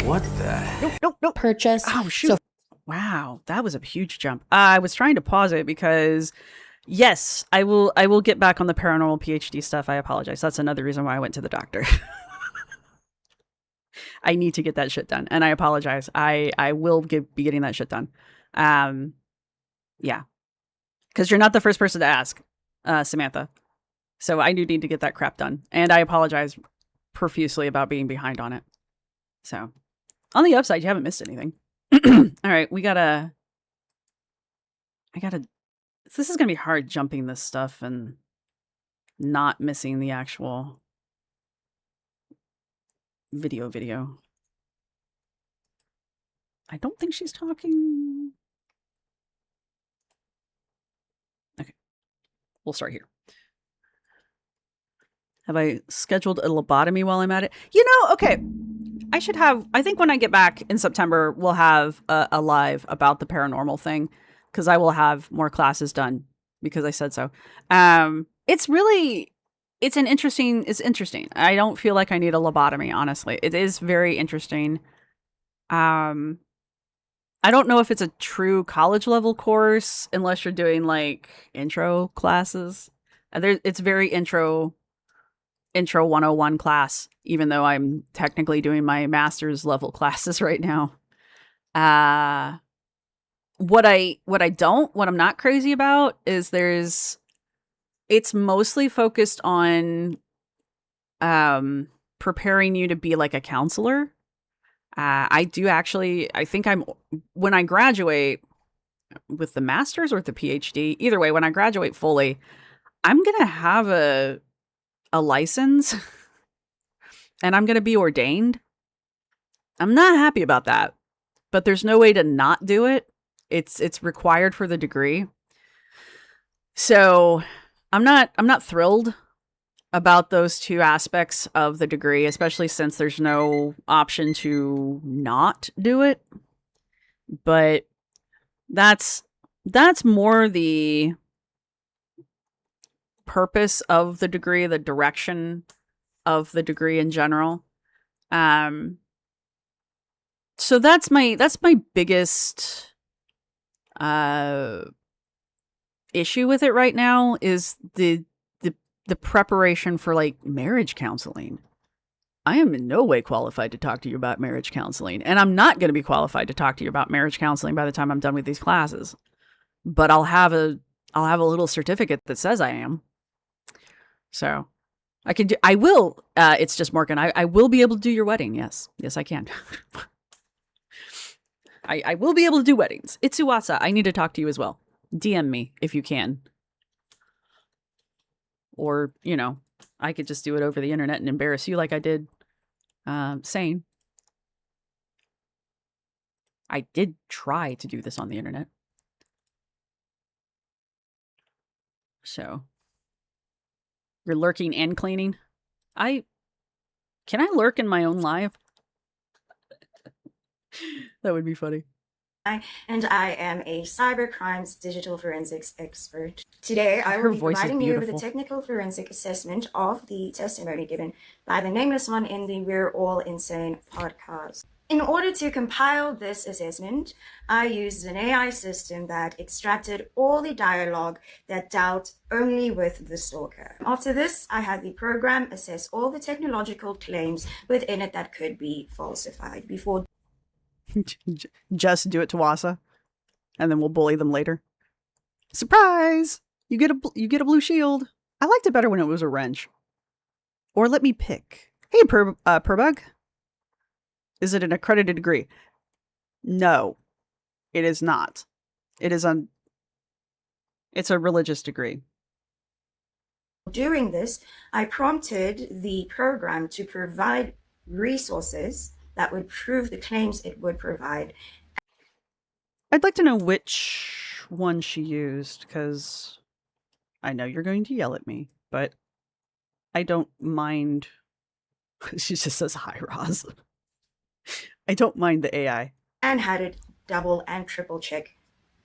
[SPEAKER 2] What the?
[SPEAKER 1] Nope.
[SPEAKER 4] Purchase.
[SPEAKER 1] Oh, shoot. Wow, that was a huge jump. I was trying to pause it because, yes, I will get back on the paranormal PhD stuff. I apologize. That's another reason why I went to the doctor. I need to get that shit done, and I apologize. I will be getting that shit done. Yeah, because you're not the first person to ask, Samantha. So I do need to get that crap done, and I apologize profusely about being behind on it. So, on the upside, you haven't missed anything. All right, I gotta. This is gonna be hard jumping this stuff and not missing the actual video. I don't think she's talking. Okay, we'll start here. Have I scheduled a lobotomy while I'm at it? Okay. I think when I get back in September, we'll have a live about the paranormal thing, because I will have more classes done because I said so. It's interesting. I don't feel like I need a lobotomy, honestly. It is very interesting. I don't know if it's a true college level course unless you're doing like intro classes. It's very intro 101 class, even though I'm technically doing my master's level classes right now. What I'm not crazy about is it's mostly focused on preparing you to be like a counselor. I think when I graduate with the master's or the PhD, either way, when I graduate fully, I'm going to have a license and I'm going to be ordained. I'm not happy about that, but there's no way to not do it. It's required for the degree. So I'm not thrilled about those two aspects of the degree, especially since there's no option to not do it. But that's more the purpose of the degree, the direction of the degree in general. So that's my biggest issue with it right now is the preparation for like marriage counseling. I am in no way qualified to talk to you about marriage counseling, and I'm not going to be qualified to talk to you about marriage counseling by the time I'm done with these classes. But I'll have a little certificate that says I am. So I will. It's just Morgan. I will be able to do your wedding. Yes, I can. I will be able to do weddings. Itsuwasa, I need to talk to you as well. DM me if you can. Or, I could just do it over the internet and embarrass you like I did Sane. I did try to do this on the internet. So, you're lurking and cleaning? Can I lurk in my own live? That would be funny.
[SPEAKER 8] And I am a cybercrimes digital forensics expert. Today, I will be providing you with a technical forensic assessment of the testimony given by the Nameless One in the We're All Insane podcast. In order to compile this assessment, I used an AI system that extracted all the dialogue that dealt only with the stalker. After this, I had the program assess all the technological claims within it that could be falsified before
[SPEAKER 1] Just do it to Wassa, and then we'll bully them later. Surprise! You get a blue shield. I liked it better when it was a wrench. Or let me pick. Hey, Purbug. Is it an accredited degree? No, it is not. It is It's a religious degree.
[SPEAKER 8] During this, I prompted the program to provide resources that would prove the claims it would provide.
[SPEAKER 1] I'd like to know which one she used, because I know you're going to yell at me, but I don't mind. She just says, hi, Roz. I don't mind the AI.
[SPEAKER 8] And had it double and triple check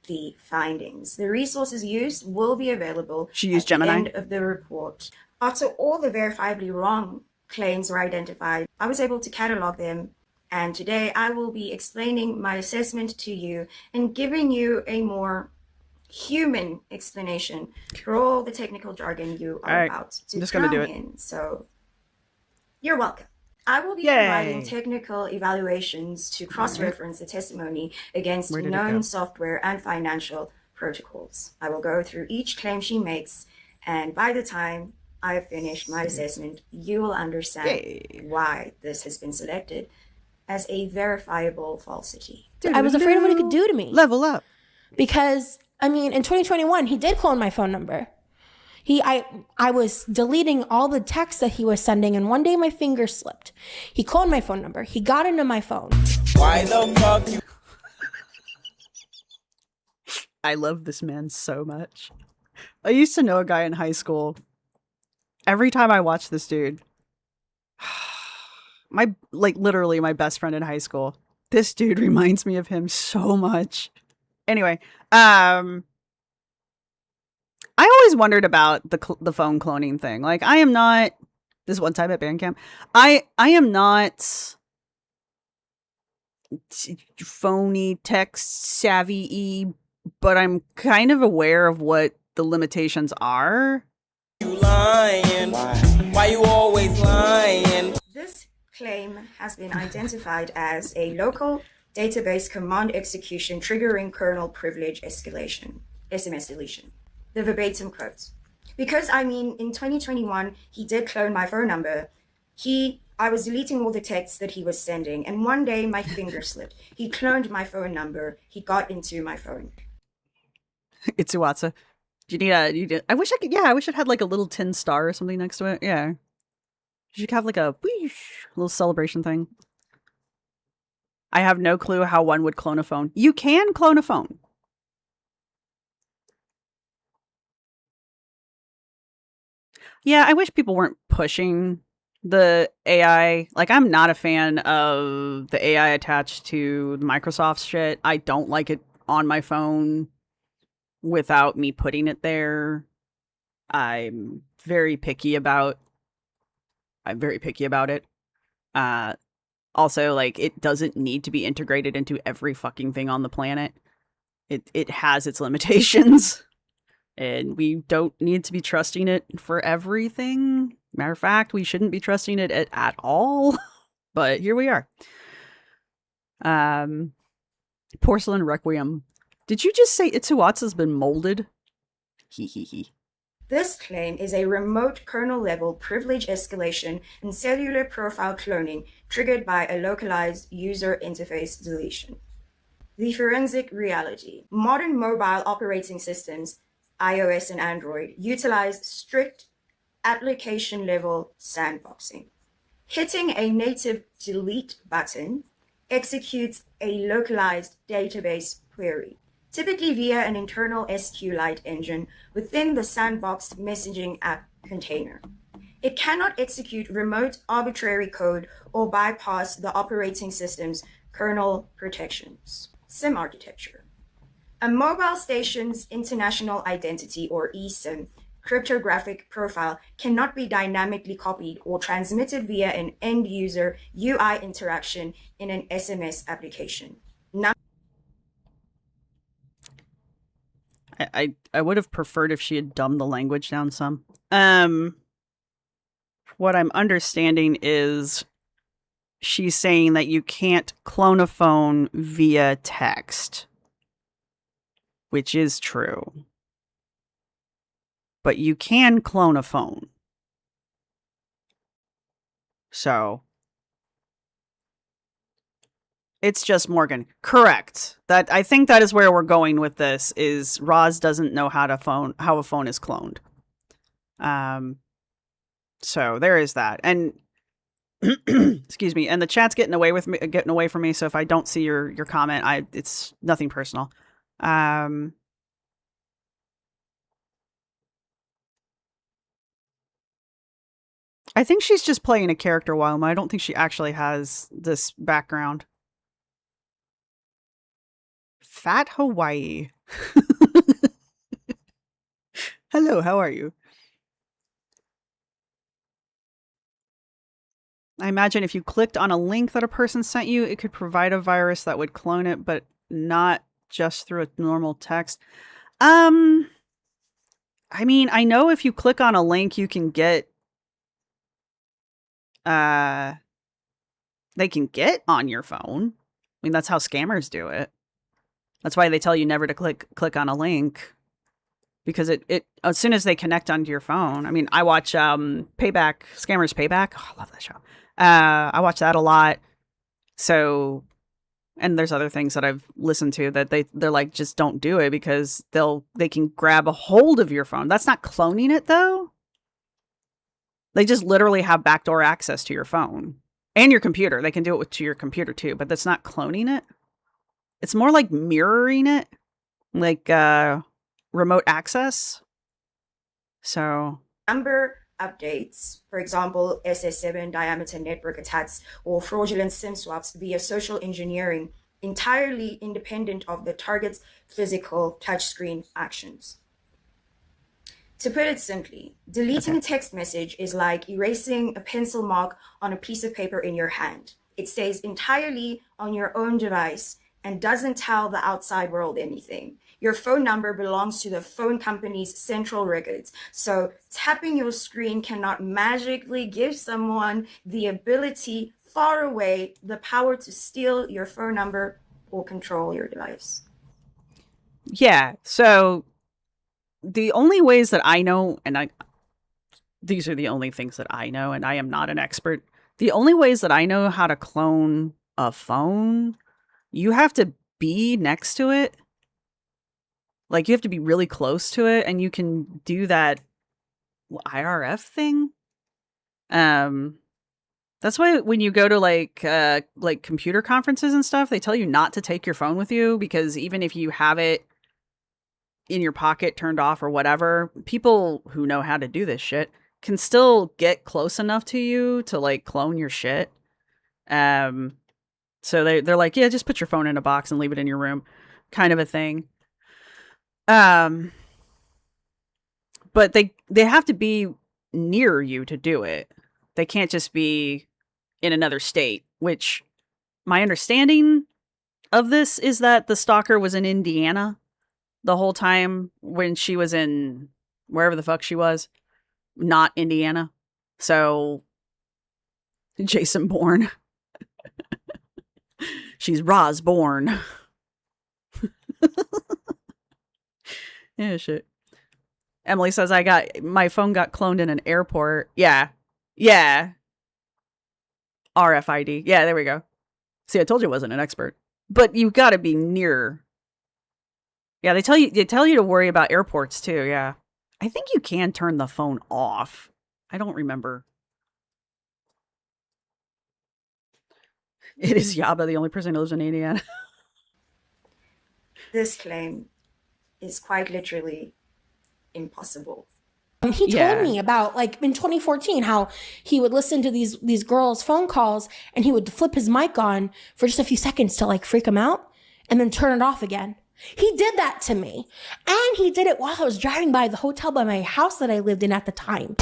[SPEAKER 8] the findings. The resources used will be available
[SPEAKER 1] She used
[SPEAKER 8] at the
[SPEAKER 1] Gemini?
[SPEAKER 8] end of the report. After all the verifiably wrong claims were identified, I was able to catalog them, and today I will be explaining my assessment to you and giving you a more human explanation for all the technical jargon you are about to drown in. So you're welcome. I will be providing technical evaluations to cross-reference the testimony against known software and financial protocols. I will go through each claim she makes, and by the time I have finished my assessment, you will understand why this has been selected as a verifiable falsity.
[SPEAKER 4] I was afraid of what he could do to me.
[SPEAKER 1] Level up.
[SPEAKER 4] Because, I mean, in 2021, he did clone my phone number. I was deleting all the texts that he was sending, and one day my finger slipped. He cloned my phone number. He got into my phone.
[SPEAKER 2] Why the fuck you...
[SPEAKER 1] I love this man so much. I used to know a guy in high school. Every time I watch this dude, literally my best friend in high school, this dude reminds me of him so much. Anyway, I always wondered about the phone cloning thing. Like, I am not, this one time at band camp, I am not phony text savvy, but I'm kind of aware of what the limitations are.
[SPEAKER 2] You lying? Why you always lying?
[SPEAKER 8] This claim has been identified as a local database command execution triggering kernel privilege escalation, SMS deletion. The verbatim quote. Because, I mean, in 2021, he did clone my phone number. I was deleting all the texts that he was sending, and one day my finger slipped. He cloned my phone number. He got into my phone.
[SPEAKER 1] Itsuwatsa. I wish it had like a little tin star or something next to it. Yeah. You should have like a little celebration thing. I have no clue how one would clone a phone. You can clone a phone. Yeah, I wish people weren't pushing the AI. Like, I'm not a fan of the AI attached to Microsoft's shit. I don't like it on my phone without me putting it there. I'm very picky about it. Also, like, it doesn't need to be integrated into every fucking thing on the planet. It has its limitations. And we don't need to be trusting it for everything. Matter of fact, we shouldn't be trusting it at all. But here we are. Porcelain Requiem. Did you just say Itsuwatsa's been molded? He.
[SPEAKER 8] This claim is a remote kernel-level privilege escalation and cellular profile cloning triggered by a localized user interface deletion. The forensic reality. Modern mobile operating systems, iOS and Android, utilize strict application-level sandboxing. Hitting a native delete button executes a localized database query, typically via an internal SQLite engine within the sandboxed messaging app container. It cannot execute remote arbitrary code or bypass the operating system's kernel protections. SIM architecture. A mobile station's international identity, or eSIM, cryptographic profile cannot be dynamically copied or transmitted via an end-user UI interaction in an SMS application.
[SPEAKER 1] I would have preferred if she had dumbed the language down some. What I'm understanding is she's saying that you can't clone a phone via text, which is true. But you can clone a phone. So it's just Morgan. Correct. That I think that is where we're going with this is Roz doesn't know how a phone is cloned. So there is that. And excuse me, and the chat's getting away from me, so if I don't see your comment, it's nothing personal. I think she's just playing a character, Wilma. I don't think she actually has this background. Fat Hawaii. Hello, how are you? I imagine if you clicked on a link that a person sent you, it could provide a virus that would clone it, but not just through a normal text. I mean, I know if you click on a link, you can get they can get on your phone. I mean, that's how scammers do it. That's why they tell you never to click on a link, because it as soon as they connect onto your phone. I mean, I watch Scammers Payback. Oh, I love that show. I watch that a lot. So, and there's other things that I've listened to that they're like, just don't do it, because they can grab a hold of your phone. That's not cloning it though. They just literally have backdoor access to your phone and your computer. They can do it to your computer too, but that's not cloning it. It's more like mirroring it, like remote access. So
[SPEAKER 7] number updates, for example, SS7 diameter network attacks or fraudulent SIM swaps via social engineering, entirely independent of the target's physical touchscreen actions. To put it simply, deleting a text message is like erasing a pencil mark on a piece of paper in your hand. It stays entirely on your own device and doesn't tell the outside world anything. Your phone number belongs to the phone company's central records. So tapping your screen cannot magically give someone the ability far away, the power to steal your phone number or control your device.
[SPEAKER 1] Yeah. So the only ways that I know, and these are the only things that I know, and I am not an expert. The only ways that I know how to clone a phone, you have to be next to it. Like, you have to be really close to it, and you can do that IRF thing. That's why when you go to like computer conferences and stuff, they tell you not to take your phone with you, because even if you have it in your pocket turned off or whatever, people who know how to do this shit can still get close enough to you to like clone your shit. So they're like, yeah, just put your phone in a box and leave it in your room, kind of a thing. But they have to be near you to do it. They can't just be in another state, which my understanding of this is that the stalker was in Indiana the whole time when she was in wherever the fuck she was, not Indiana. So Jason Bourne. She's Roz Bourne. Yeah, shit. Emily says my phone got cloned in an airport. Yeah. Yeah. RFID. Yeah, there we go. See, I told you I wasn't an expert. But you got to be near. Yeah, they tell you to worry about airports too, yeah. I think you can turn the phone off. I don't remember. It is Yaba, the only person who lives in Indiana.
[SPEAKER 7] This claim is quite literally impossible.
[SPEAKER 4] He told me about, like, in 2014, how he would listen to these girls' phone calls and he would flip his mic on for just a few seconds to, like, freak them out and then turn it off again. He did that to me. And he did it while I was driving by the hotel by my house that I lived in at the time.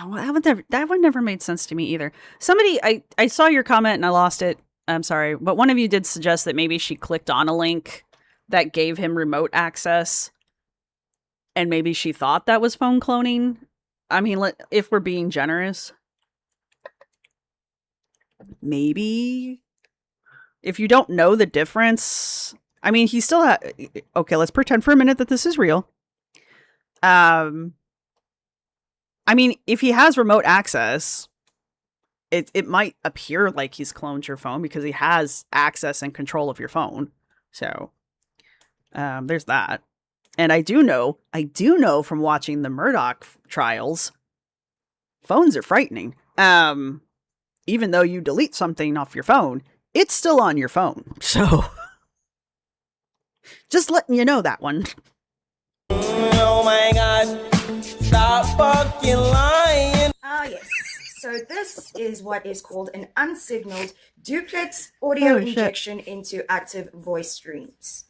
[SPEAKER 1] Well, that one never made sense to me either. Somebody, I saw your comment and I lost it. I'm sorry. But one of you did suggest that maybe she clicked on a link that gave him remote access. And maybe she thought that was phone cloning. I mean, if we're being generous. maybe if you don't know the difference, I mean, he still okay, let's pretend for a minute that this is real. I mean, if he has remote access, it might appear like he's cloned your phone because he has access and control of your phone. So, there's that. And I do know from watching the Murdoch trials, phones are frightening. Even though you delete something off your phone, it's still on your phone. So, just letting you know that one.
[SPEAKER 2] Oh my god, stop fucking lying.
[SPEAKER 7] Ah, yes. So this is what is called an unsignaled duplex audio injection into active voice streams.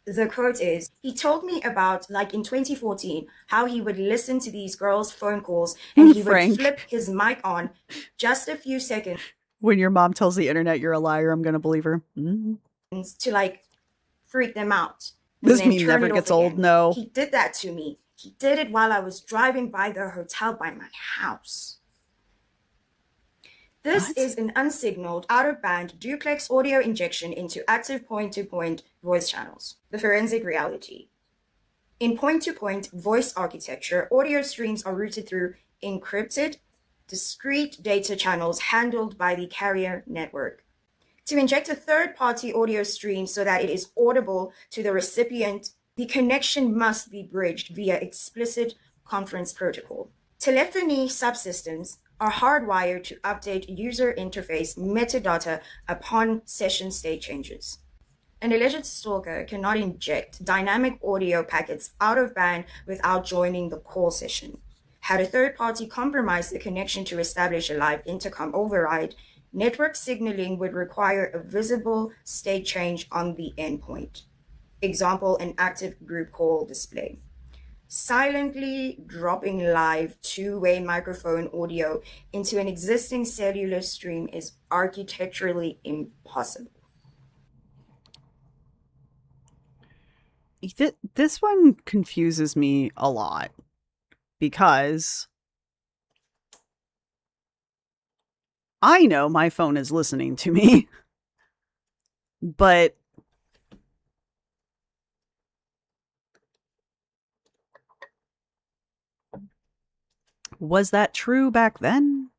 [SPEAKER 7] The quote is, he told me about, like in 2014, how he would listen to these girls' phone calls and he would flip his mic on just a few seconds.
[SPEAKER 1] When your mom tells the internet you're a liar, I'm going to believe her. Mm-hmm.
[SPEAKER 7] To like freak them out.
[SPEAKER 1] This meme never gets old, no.
[SPEAKER 7] He did that to me. He did it while I was driving by the hotel by my house. This is an unsignaled, out-of-band duplex audio injection into active point-to-point voice channels. The forensic reality. In point-to-point voice architecture, audio streams are routed through encrypted, discrete data channels handled by the carrier network. To inject a third-party audio stream so that it is audible to the recipient, the connection must be bridged via explicit conference protocol. Telephony subsystems are hardwired to update user interface metadata upon session state changes. An alleged stalker cannot inject dynamic audio packets out of band without joining the call session. Had a third party compromised the connection to establish a live intercom override, network signaling would require a visible state change on the endpoint. Example, an active group call display. Silently dropping live two-way microphone audio into an existing cellular stream is architecturally impossible.
[SPEAKER 1] This one confuses me a lot because I know my phone is listening to me, but was that true back then?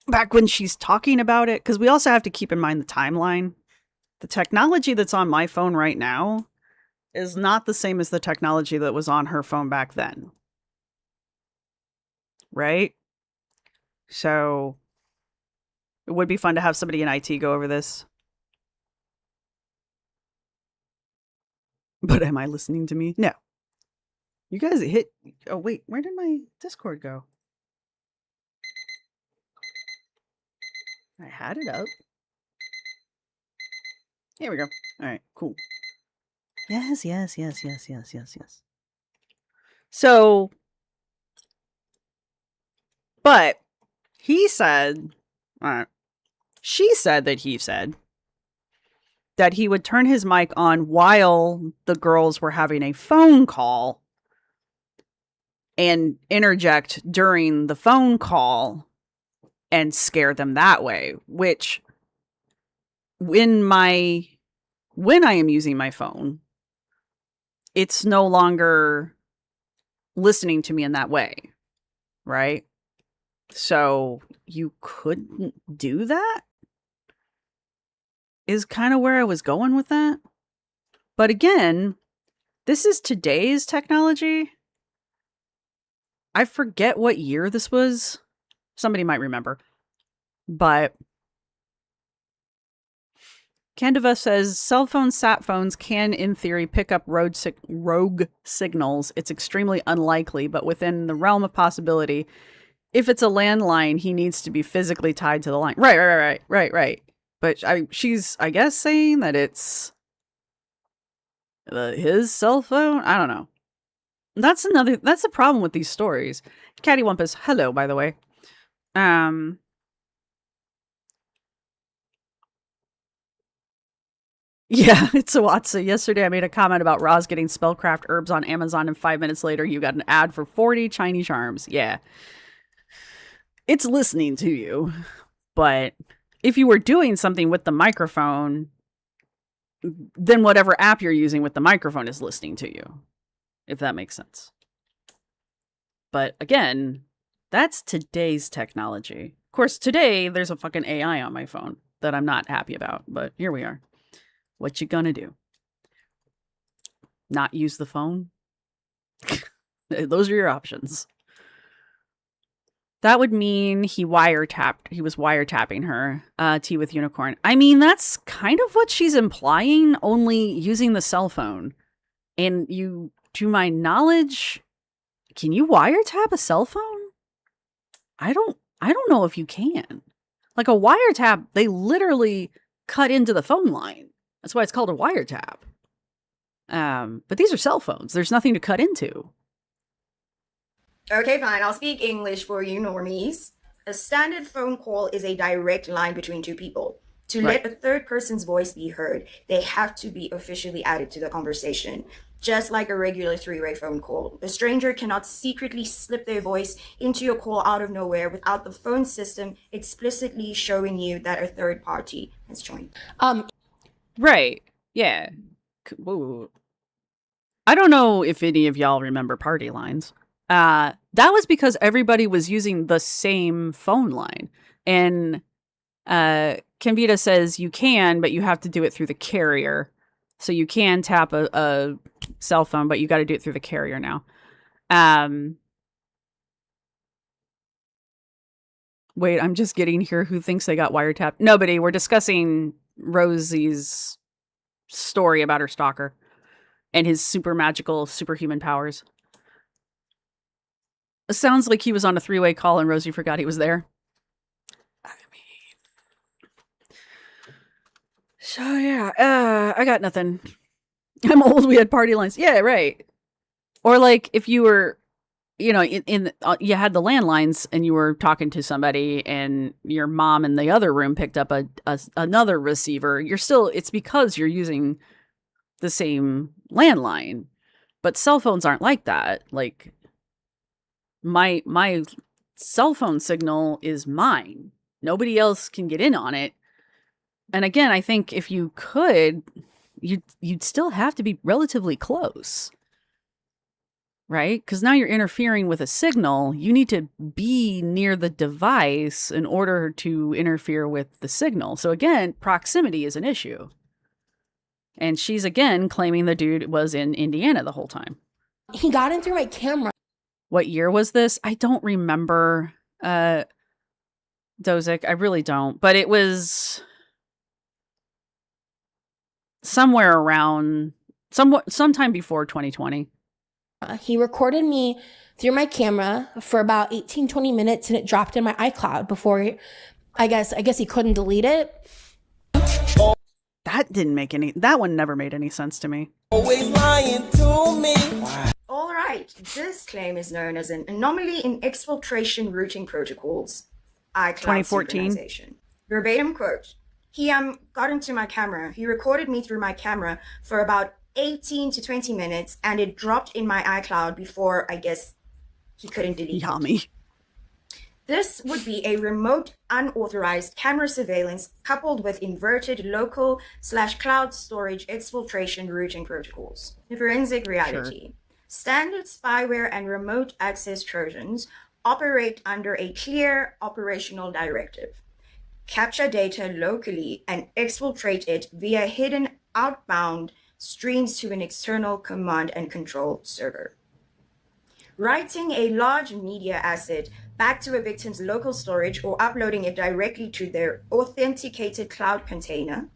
[SPEAKER 1] Back when she's talking about it? Because we also have to keep in mind the timeline. The technology that's on my phone right now is not the same as the technology that was on her phone back then. Right? So it would be fun to have somebody in IT go over this. But am I listening to me? No. You guys hit... Oh, wait. Where did my Discord go? I had it up. Here we go. All right, cool. Yes. So, but he said, she said that he said that he would turn his mic on while the girls were having a phone call and interject during the phone call and scare them that way, which when I am using my phone, it's no longer listening to me in that way, right? So you couldn't do that is kind of where I was going with that. But again, this is today's technology. I forget what year this was. Somebody might remember. But Candiva says cell phones, sat phones can, in theory, pick up rogue signals. It's extremely unlikely, but within the realm of possibility. If it's a landline, he needs to be physically tied to the line. Right. But she's, I guess, saying that it's his cell phone. I don't know. That's the problem with these stories. Cattywampus, hello, by the way. Yeah, it's a Watsa. Yesterday I made a comment about Roz getting spellcraft herbs on Amazon, and 5 minutes later you got an ad for 40 Chinese charms. Yeah. It's listening to you. But if you were doing something with the microphone, then whatever app you're using with the microphone is listening to you, if that makes sense. But again, that's today's technology. Of course, today there's a fucking AI on my phone that I'm not happy about, but here we are. What you gonna do? Not use the phone? Those are your options. That would mean he was wiretapping her, Tea with Unicorn. I mean, that's kind of what she's implying, only using the cell phone. And you, to my knowledge, can you wiretap a cell phone? I don't know if you can. Like a wiretap, they literally cut into the phone line. That's why it's called a wiretap. But these are cell phones. There's nothing to cut into.
[SPEAKER 7] Okay, fine. I'll speak English for you normies. A standard phone call is a direct line between two people. To let a third person's voice be heard, they have to be officially added to the conversation. Just like a regular three-way phone call. A stranger cannot secretly slip their voice into your call out of nowhere without the phone system explicitly showing you that a third party has joined.
[SPEAKER 1] Right. Yeah. Whoa. I don't know if any of y'all remember party lines. That was because everybody was using the same phone line. And Convita says you can, but you have to do it through the carrier. So you can tap a cell phone, but you got to do it through the carrier now. Wait, I'm just getting here. Who thinks they got wiretapped? Nobody. We're discussing Rosee's story about her stalker and his super magical, superhuman powers. It sounds like he was on a three-way call and Rosee forgot he was there. I mean... So, yeah. I got nothing. I'm old. We had party lines. Yeah, right. Or like if you were, you know, you had the landlines and you were talking to somebody and your mom in the other room picked up another receiver. It's because you're using the same landline. But cell phones aren't like that. Like my cell phone signal is mine. Nobody else can get in on it. And again, I think if you could, you'd still have to be relatively close. Right? Because now you're interfering with a signal. You need to be near the device in order to interfere with the signal. So again, proximity is an issue. And she's again claiming the dude was in Indiana the whole time.
[SPEAKER 4] He got in through my camera.
[SPEAKER 1] What year was this? I don't remember, Dozik. I really don't. But it was somewhere around, sometime before 2020.
[SPEAKER 4] He recorded me through my camera for about 18-20 minutes and it dropped in my iCloud before I guess he couldn't delete it.
[SPEAKER 1] That one never made any sense to me.
[SPEAKER 2] Always lying to me.
[SPEAKER 7] All right, this claim is known as an anomaly in exfiltration routing protocols. iCloud
[SPEAKER 1] 2014.
[SPEAKER 7] synchronization. Verbatim quote, he got into my camera. He recorded me through my camera for about 18 to 20 minutes and it dropped in my iCloud before I guess he couldn't delete it. This would be a remote, unauthorized camera surveillance coupled with inverted local/cloud storage exfiltration routing protocols. The forensic reality. Sure. Standard spyware and remote access Trojans operate under a clear operational directive. Capture data locally and exfiltrate it via hidden outbound streams to an external command and control server. Writing a large media asset back to a victim's local storage or uploading it directly to their authenticated cloud container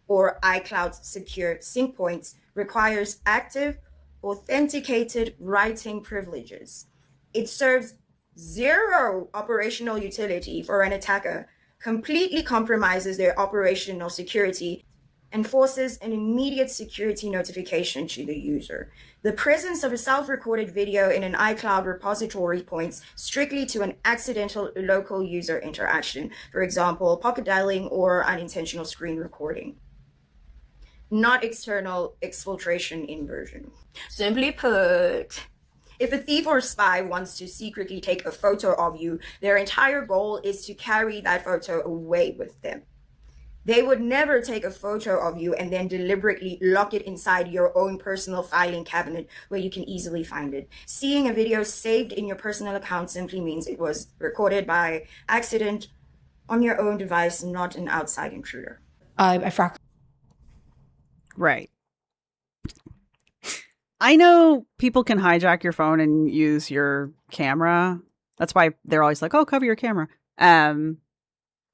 [SPEAKER 7] or iCloud secure sync points requires active, authenticated writing privileges. It serves zero operational utility for an attacker, completely compromises their operational security, and forces an immediate security notification to the user. The presence of a self-recorded video in an iCloud repository points strictly to an accidental local user interaction, for example, pocket dialing or unintentional screen recording. Not external exfiltration inversion. Simply put, If a thief or spy wants to secretly take a photo of you, their entire goal is to carry that photo away with them. They would never take a photo of you and then deliberately lock it inside your own personal filing cabinet where you can easily find it. Seeing a video saved in your personal account simply means it was recorded by accident on your own device, not an outside intruder.
[SPEAKER 1] Right. I know people can hijack your phone and use your camera. That's why they're always like, "Oh, cover your camera." I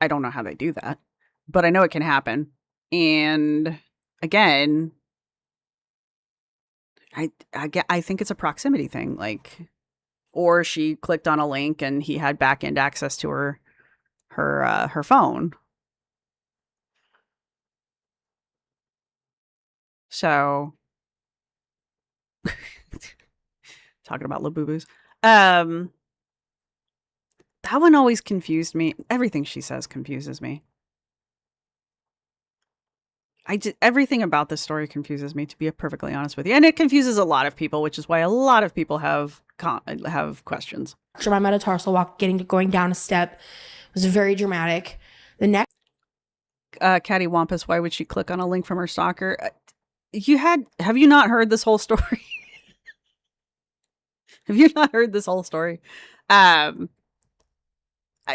[SPEAKER 1] don't know how they do that, but I know it can happen. And again, I think it's a proximity thing, like, or she clicked on a link and he had back-end access to her phone. So talking about Labubus. That one always confused me. Everything she says confuses me. Everything about this story confuses me, to be perfectly honest with you. And it confuses a lot of people, which is why a lot of people have questions.
[SPEAKER 4] My metatarsal walk going down a step was very dramatic. The next
[SPEAKER 1] Catty Wampus, why would she click on a link from her stalker? Have you not heard this whole story? Have you not heard this whole story?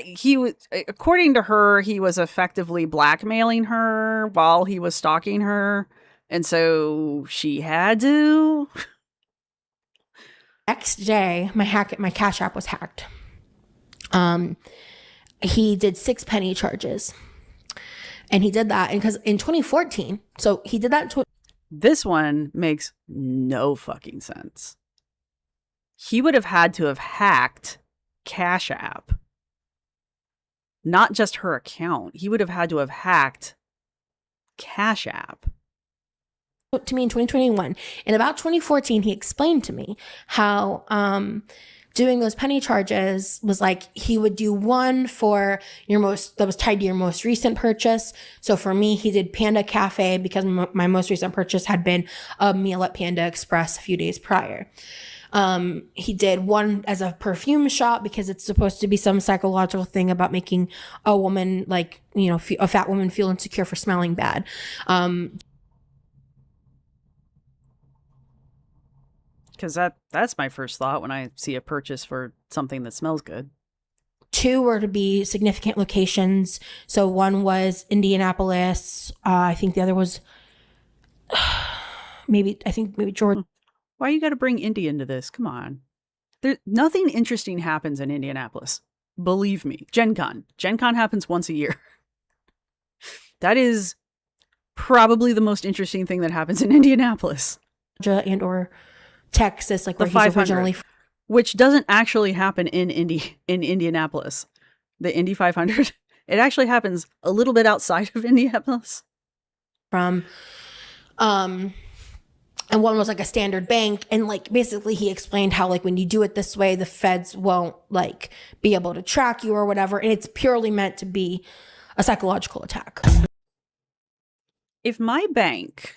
[SPEAKER 1] He was, according to her, he was effectively blackmailing her while he was stalking her. And so she had to.
[SPEAKER 4] Next day, my Cash App was hacked. He did 6 penny charges. And he did that because in 2014, so he did that.
[SPEAKER 1] This one makes no fucking sense. He would have had to have hacked Cash App. Not just her account. He would have had to have hacked Cash App.
[SPEAKER 4] To me in 2021. In about 2014, he explained to me how doing those penny charges was like he would do one for that was tied to your most recent purchase. So for me, he did Panda Cafe because my most recent purchase had been a meal at Panda Express a few days prior. He did one as a perfume shop because it's supposed to be some psychological thing about making a woman, like, a fat woman feel insecure for smelling bad.
[SPEAKER 1] Because that's my first thought when I see a purchase for something that smells good.
[SPEAKER 4] 2 were to be significant locations. So one was Indianapolis. I think the other was maybe Georgia.
[SPEAKER 1] Why you got to bring Indy into this? Come on. Nothing interesting happens in Indianapolis. Believe me. Gen Con. Gen Con happens once a year. That is probably the most interesting thing that happens in Indianapolis.
[SPEAKER 4] Georgia and or Texas, like
[SPEAKER 1] the
[SPEAKER 4] where
[SPEAKER 1] 500,
[SPEAKER 4] he's originally
[SPEAKER 1] which doesn't actually happen in Indianapolis. The Indy 500. It actually happens a little bit outside of Indianapolis.
[SPEAKER 4] From and one was like a standard bank, and like basically he explained how like when you do it this way, the feds won't like be able to track you or whatever, and it's purely meant to be a psychological attack.
[SPEAKER 1] If my bank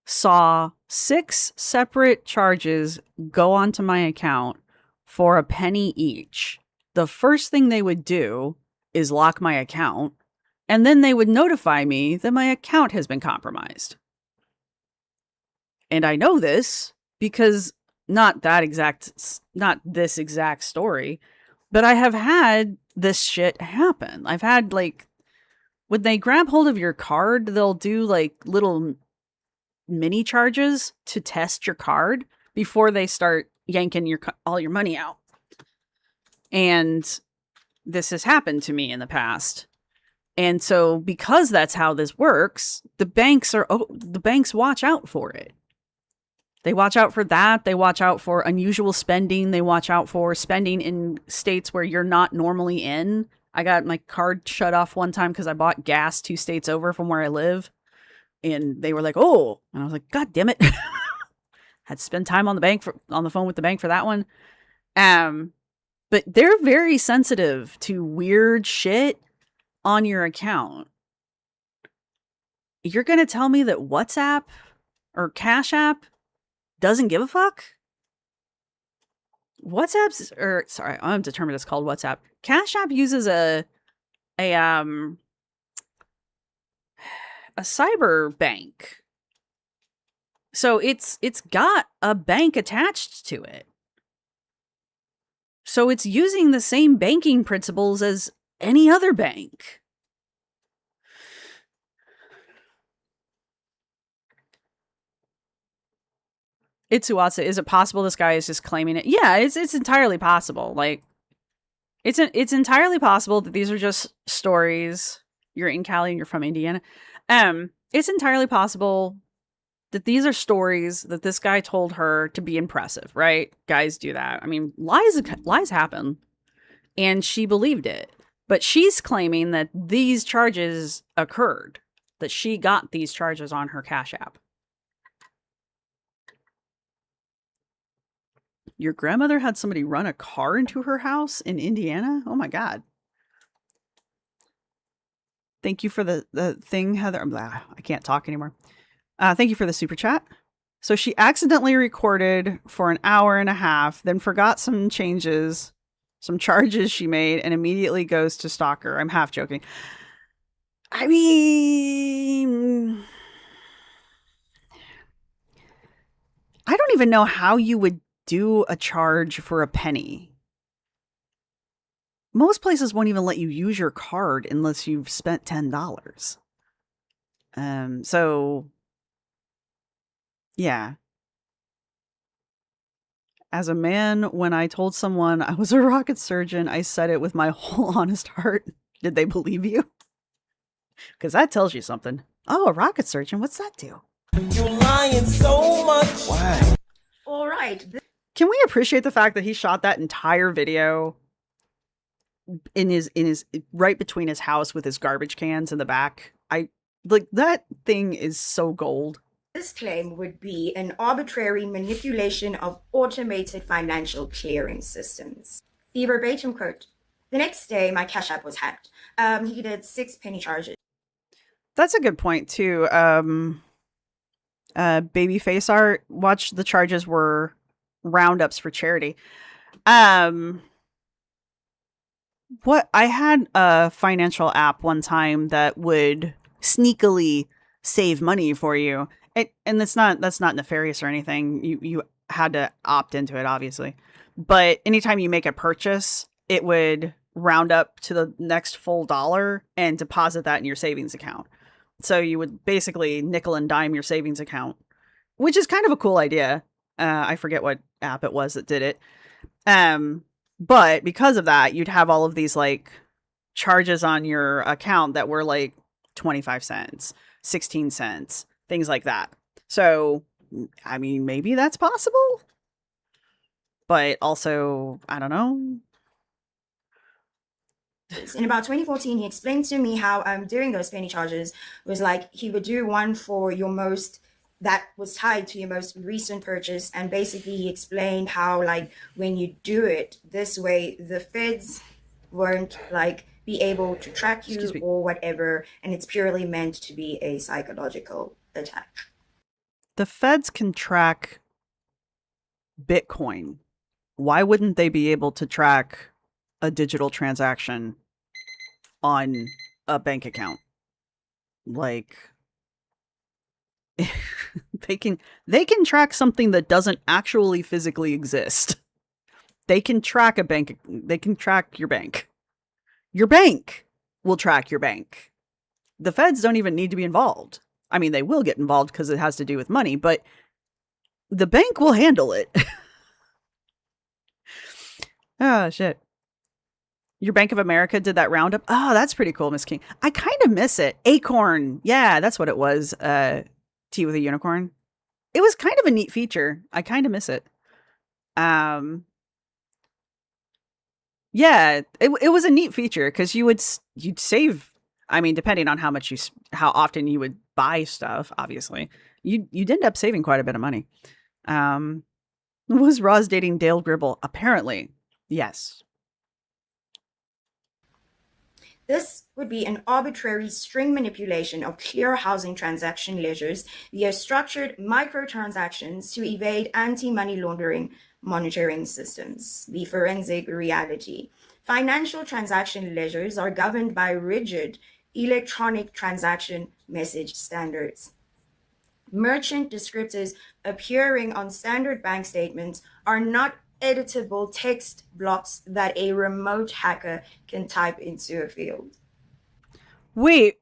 [SPEAKER 1] saw 6 separate charges go onto my account for a penny each, the first thing they would do is lock my account, and then they would notify me that my account has been compromised. And I know this because not this exact story, but I have had this shit happen. I've had, like, when they grab hold of your card, they'll do like little mini charges to test your card before they start yanking all your money out. And this has happened to me in the past. And so because that's how this works, the banks watch out for it. They watch out for that. They watch out for unusual spending. They watch out for spending in states where you're not normally in. I got my card shut off one time because I bought gas 2 states over from where I live. And they were like, "Oh," and I was like, "God damn it." Had to spend time on the phone with the bank for that one. But they're very sensitive to weird shit on your account. You're going to tell me that WhatsApp or Cash App doesn't give a fuck? WhatsApp's, or sorry, I'm determined it's called WhatsApp. Cash App uses a cyber bank. So it's got a bank attached to it. So it's using the same banking principles as any other bank. Itsuwatsa, is it possible this guy is just claiming it? Yeah, it's entirely possible. Like, it's entirely possible that these are just stories. You're in Cali and you're from Indiana. It's entirely possible that these are stories that this guy told her to be impressive, right? Guys do that. I mean, lies happen, and she believed it. But she's claiming that these charges occurred, that she got these charges on her Cash App. Your grandmother had somebody run a car into her house in Indiana? Oh my God. Thank you for the thing, Heather. I can't talk anymore. Thank you for the super chat. So she accidentally recorded for an hour and a half, then forgot some charges she made, and immediately goes to stalker. I'm half joking. I mean, I don't even know how you would do a charge for a penny. Most places won't even let you use your card unless you've spent $10. So yeah. As a man, when I told someone I was a rocket surgeon, I said it with my whole honest heart. Did they believe you? Because that tells you something. Oh, a rocket surgeon? What's that do?
[SPEAKER 2] You're lying so much.
[SPEAKER 5] Why?
[SPEAKER 7] All right.
[SPEAKER 1] Can we appreciate the fact that he shot that entire video in his right between his house with his garbage cans in the back? I like that thing is so gold.
[SPEAKER 7] This claim would be an arbitrary manipulation of automated financial clearing systems. The verbatim quote: "The next day, my Cash App was hacked. He did 6 penny charges."
[SPEAKER 1] That's a good point too. Baby face art. Watch, the charges were roundups for charity. What, I had a financial app one time that would sneakily save money for you. And that's not nefarious or anything. You had to opt into it, obviously. But anytime you make a purchase, it would round up to the next full dollar and deposit that in your savings account. So you would basically nickel and dime your savings account, which is kind of a cool idea. I forget what app it was that did it. But because of that, you'd have all of these like charges on your account that were like 25 cents, 16 cents, things like that. So, I mean, maybe that's possible. But also, I don't know.
[SPEAKER 7] In about 2014, he explained to me how doing those penny charges was like he would do one for your most, that was tied to your most recent purchase. And basically he explained how like when you do it this way, the feds won't like be able to track you or whatever. And it's purely meant to be a psychological attack.
[SPEAKER 1] The feds can track Bitcoin. Why wouldn't they be able to track a digital transaction on a bank account? Like, they can track something that doesn't actually physically exist. They can track a bank. They can track your bank. Your bank will track your bank. The feds don't even need to be involved. I mean, they will get involved because it has to do with money, but the bank will handle it. Oh, shit. Your Bank of America did that roundup. Oh, that's pretty cool, Miss King. I kind of miss it. Acorn. Yeah, that's what it was. Tea with a unicorn. It was kind of a neat feature. I kind of miss it. Yeah, it was a neat feature because you'd save. I mean, depending on how often you would buy stuff, obviously, you'd end up saving quite a bit of money. Was Roz dating Dale Gribble? Apparently, yes.
[SPEAKER 7] This would be an arbitrary string manipulation of clear housing transaction ledgers via structured microtransactions to evade anti-money laundering monitoring systems. The forensic reality. Financial transaction ledgers are governed by rigid electronic transaction message standards. Merchant descriptors appearing on standard bank statements are not editable text blocks that a remote hacker can type into a field.
[SPEAKER 1] Wait.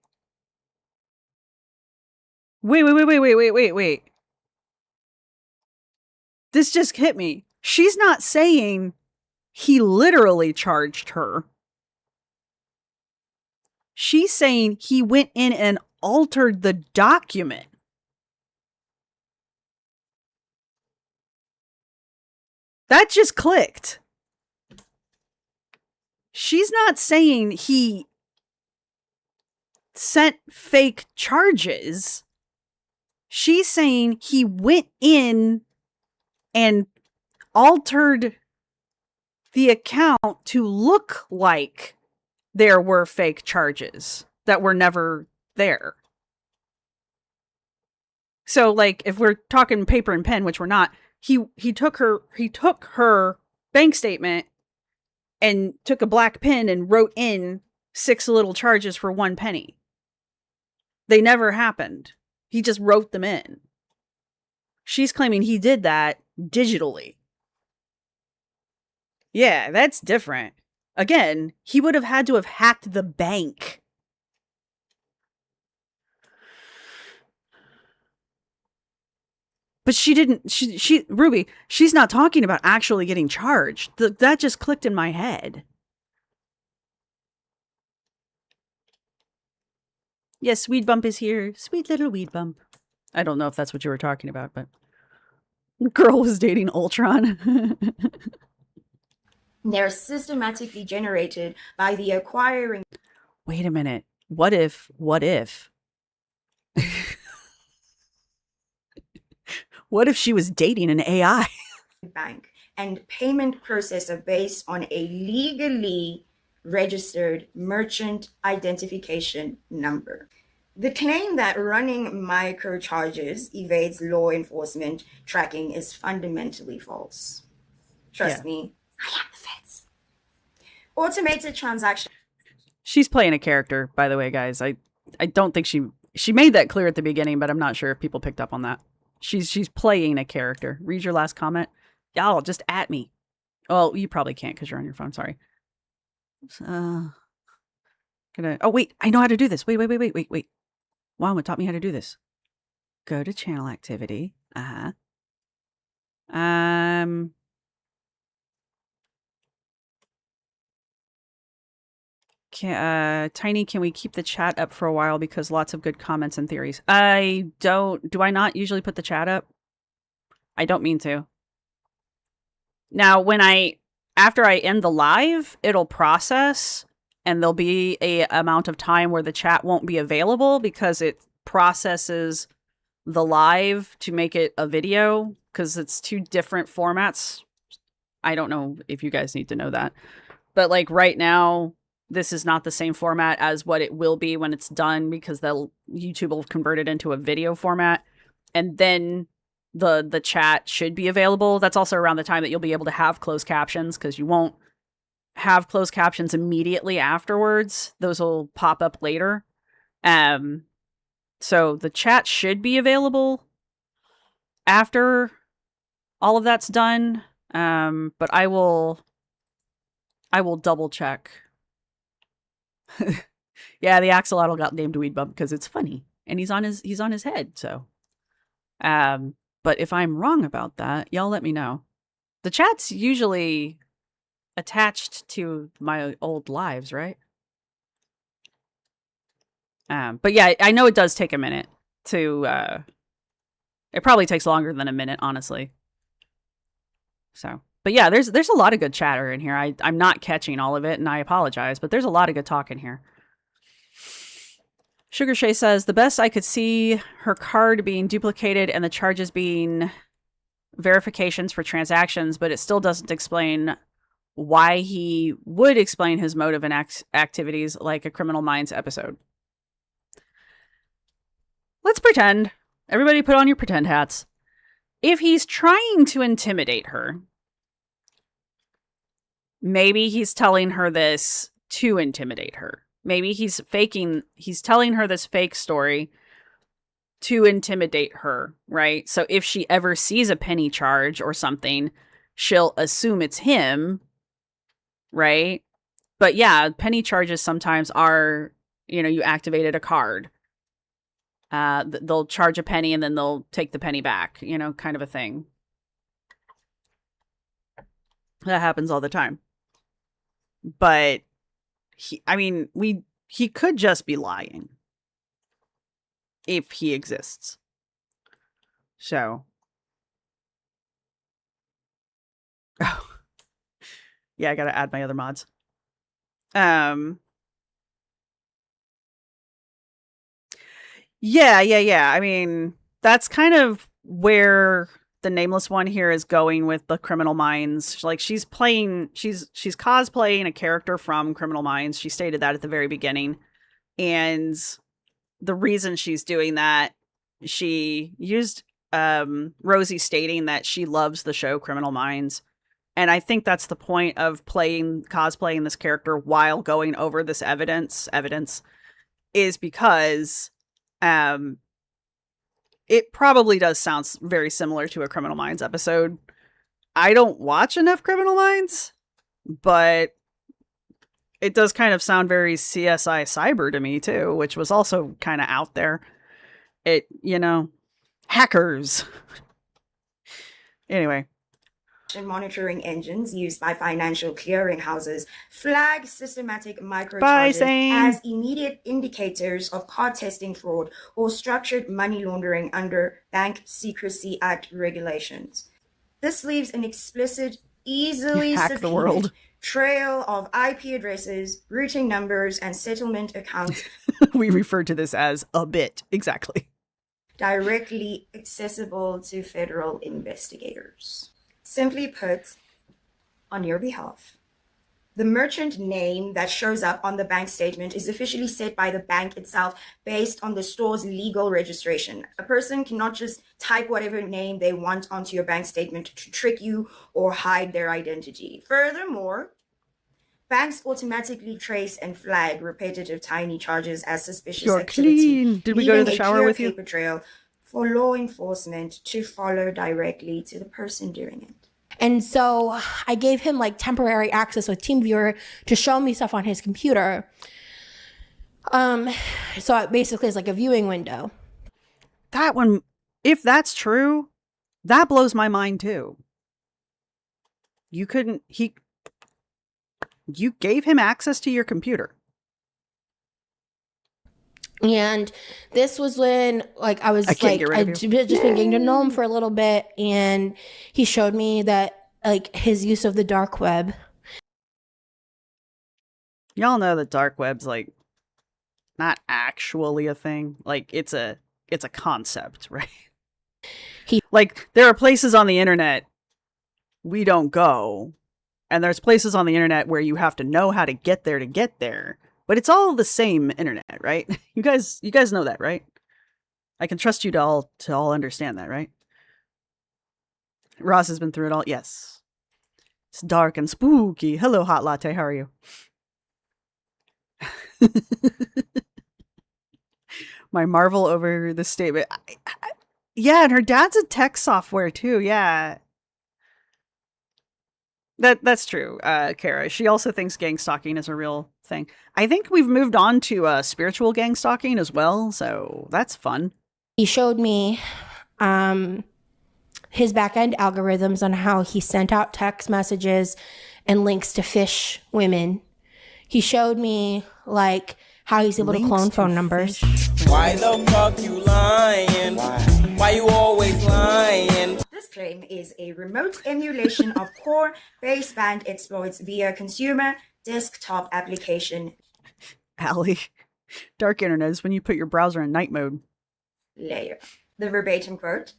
[SPEAKER 1] Wait. This just hit me. She's not saying he literally charged her. She's saying he went in and altered the document. That just clicked. She's not saying he sent fake charges. She's saying he went in and altered the account to look like there were fake charges that were never there. So, like, if we're talking paper and pen, which we're not, he took her bank statement and took a black pen and wrote in 6 little charges for 1 penny. They never happened. He just wrote them in. She's claiming he did that digitally. Yeah, that's different. Again, he would have had to have hacked the bank. But she didn't, Ruby, she's not talking about actually getting charged. That just clicked in my head. Yes, Weed Bump is here. Sweet little Weed Bump. I don't know if that's what you were talking about, but girl was dating Ultron.
[SPEAKER 7] They're systematically generated by the acquiring.
[SPEAKER 1] Wait a minute. What if? What if she was dating an AI?
[SPEAKER 7] Bank and payment processor based on a legally registered merchant identification number. The claim that running microcharges evades law enforcement tracking is fundamentally false. Trust me, I am the feds. Automated transaction.
[SPEAKER 1] She's playing a character, by the way, guys. I don't think she made that clear at the beginning, but I'm not sure if people picked up on that. She's playing a character. Read your last comment. Y'all, just at me. Oh, you probably can't because you're on your phone. Sorry. Oh, wait. I know how to do this. Wait. Wama taught me how to do this. Go to channel activity. Tiny, can we keep the chat up for a while because lots of good comments and theories? Do I not usually put the chat up? I don't mean to. Now, after I end the live, it'll process and there'll be a amount of time where the chat won't be available because it processes the live to make it a video because it's 2 different formats. I don't know if you guys need to know that. But like right now, this is not the same format as what it will be when it's done because YouTube will convert it into a video format. And then the chat should be available. That's also around the time that you'll be able to have closed captions because you won't have closed captions immediately afterwards. Those will pop up later. So the chat should be available after all of that's done. But I will double check. Yeah, the axolotl got named Weed Bump because it's funny and he's on his head. So, but if I'm wrong about that, y'all let me know. The chat's usually attached to my old lives, right? But yeah, I know it does take a minute to. It probably takes longer than a minute, honestly. So. But yeah, there's a lot of good chatter in here. I'm not catching all of it, and I apologize, but there's a lot of good talk in here. Sugar Shay says, the best I could see her card being duplicated and the charges being verifications for transactions, but it still doesn't explain why he would explain his motive and activities like a Criminal Minds episode. Let's pretend. Everybody put on your pretend hats. If he's trying to intimidate her, maybe he's telling her this to intimidate her. Maybe he's telling her this fake story to intimidate her, right? So if she ever sees a penny charge or something, she'll assume it's him, right? But yeah, penny charges sometimes are, you activated a card. They'll charge a penny and then they'll take the penny back, kind of a thing. That happens all the time. But he could just be lying if he exists. So, oh, yeah, I gotta add my other mods. Yeah. I mean, that's kind of where the nameless one here is going with the Criminal Minds. Like she's cosplaying a character from Criminal Minds. She stated that at the very beginning. And the reason she's doing that, she used Rosee stating that she loves the show Criminal Minds. And I think that's the point of cosplaying this character while going over this evidence is because it probably does sound very similar to a Criminal Minds episode. I don't watch enough Criminal Minds, but it does kind of sound very CSI Cyber to me too, which was also kind of out there. Hackers. Anyway.
[SPEAKER 7] Monitoring engines used by financial clearinghouses flag systematic microcharges as immediate indicators of card testing fraud or structured money laundering under Bank Secrecy Act regulations. This leaves an explicit, easily subpoenaed trail of IP addresses, routing numbers, and settlement accounts.
[SPEAKER 1] We refer to this as a bit. Exactly.
[SPEAKER 7] Directly accessible to federal investigators. Simply put, on your behalf, the merchant name that shows up on the bank statement is officially set by the bank itself based on the store's legal registration. A person cannot just type whatever name they want onto your bank statement to trick you or hide their identity. Furthermore, banks automatically trace and flag repetitive tiny charges as suspicious activity.
[SPEAKER 1] Clean. Did we go to the shower with you?
[SPEAKER 7] Paper trail for law enforcement to follow directly to the person doing it.
[SPEAKER 4] And so I gave him like temporary access with TeamViewer to show me stuff on his computer. So it basically is like a viewing window.
[SPEAKER 1] That one, if that's true, that blows my mind too. You gave him access to your computer.
[SPEAKER 4] And this was when I'd just been getting to know him for a little bit, and he showed me that his use of the dark web.
[SPEAKER 1] Y'all know the dark web's not actually a thing. It's a concept, right? There are places on the internet we don't go, and there's places on the internet where you have to know how to get there. But it's all the same internet, right? You guys know that, right? I can trust you to all understand that, right? Ross has been through it all. Yes. It's dark and spooky. Hello, Hot Latte. How are you? My marvel over this statement. Yeah, and her dad's a tech software too. Yeah. That's true, Kara. She also thinks gang stalking is a real thing. I think we've moved on to spiritual gang stalking as well, so that's fun.
[SPEAKER 4] He showed me his back-end algorithms on how he sent out text messages and links to phish women. He showed me how he's able to clone phone numbers.
[SPEAKER 2] Why the fuck you lying? Why you always lying?
[SPEAKER 7] This claim is a remote emulation of core baseband exploits via consumer desktop application.
[SPEAKER 1] Allie, dark internet is when you put your browser in night mode.
[SPEAKER 7] Layer. The verbatim quote.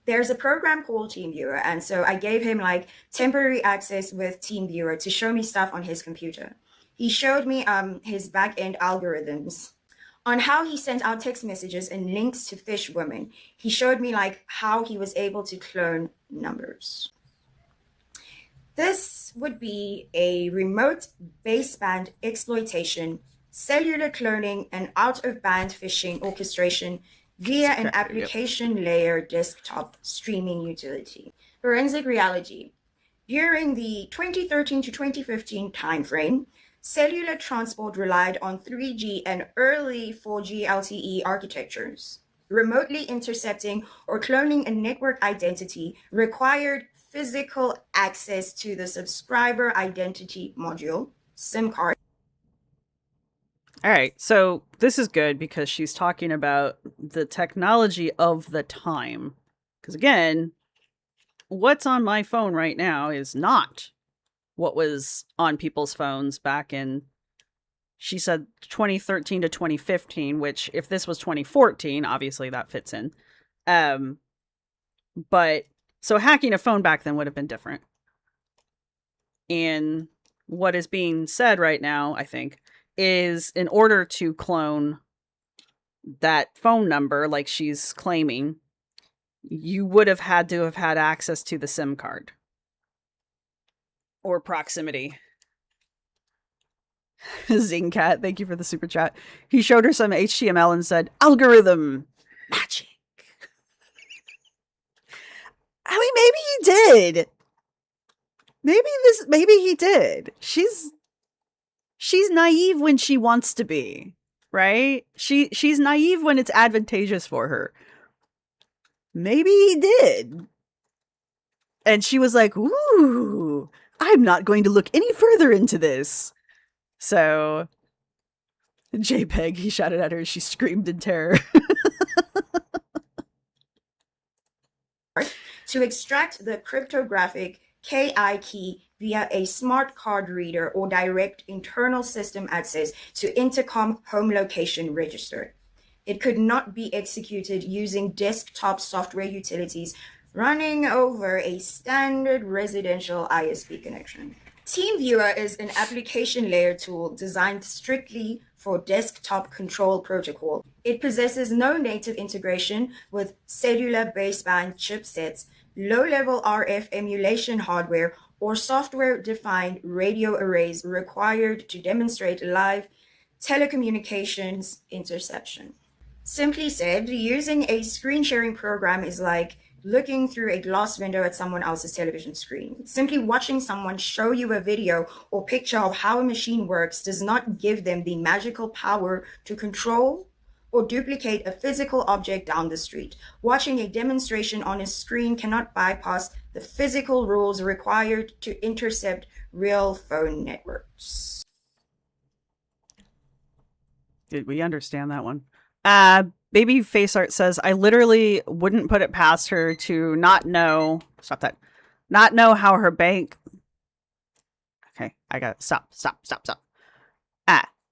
[SPEAKER 7] There's a program called TeamViewer, and so I gave him temporary access with TeamViewer to show me stuff on his computer. He showed me his back-end algorithms on how he sent out text messages and links to phish women. He showed me how he was able to clone numbers. This would be a remote baseband exploitation, cellular cloning, and out-of-band phishing orchestration via an application layer desktop streaming utility. Forensic reality. During the 2013 to 2015 timeframe, cellular transport relied on 3G and early 4G LTE architectures. Remotely intercepting or cloning a network identity required physical access to the subscriber identity module, SIM card.
[SPEAKER 1] All right, so this is good because she's talking about the technology of the time. Because again, what's on my phone right now is not what was on people's phones back in, she said 2013 to 2015, which if this was 2014, obviously that fits in. But so hacking a phone back then would have been different. And what is being said right now, I think, is in order to clone that phone number like she's claiming, you would have had to have had access to the SIM card or proximity. Zingcat, thank you for the super chat. He showed her some HTML and said, algorithm magic. I mean, maybe he did. Maybe he did. She's naive when she wants to be, right? She's naive when it's advantageous for her. Maybe he did. And she was like, ooh, I'm not going to look any further into this. So, JPEG, he shouted at her. She screamed in terror.
[SPEAKER 7] To extract the cryptographic KI key via a smart card reader or direct internal system access to intercom home location register. It could not be executed using desktop software utilities running over a standard residential ISP connection. TeamViewer is an application layer tool designed strictly for desktop control protocol. It possesses no native integration with cellular baseband chipsets, low-level RF emulation hardware, or software-defined radio arrays required to demonstrate live telecommunications interception. Simply said, using a screen sharing program is like looking through a glass window at someone else's television screen. Simply watching someone show you a video or picture of how a machine works does not give them the magical power to control or duplicate a physical object down the street. Watching a demonstration on a screen cannot bypass the physical rules required to intercept real phone networks.
[SPEAKER 1] Did we understand that one? Baby Face Art says, I literally wouldn't put it past her to not know how her bank. Okay, I got it. Stop.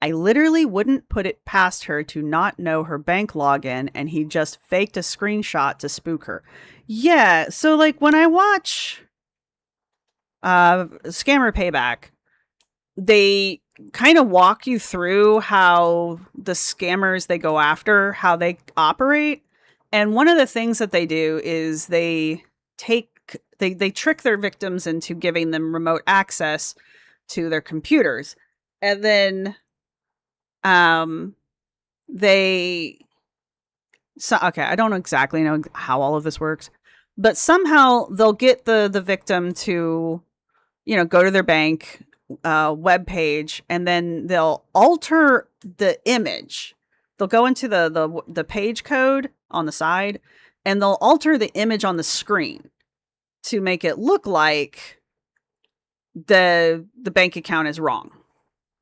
[SPEAKER 1] I literally wouldn't put it past her to not know her bank login, and he just faked a screenshot to spook her. Yeah, so like when I watch Scammer Payback, they kind of walk you through how the scammers they go after, how they operate. And one of the things that they do is they trick their victims into giving them remote access to their computers. And then okay, I don't exactly know how all of this works, but somehow they'll get the victim to, go to their bank web page, and then they'll alter the image. They'll go into the page code on the side, and they'll alter the image on the screen to make it look like the bank account is wrong.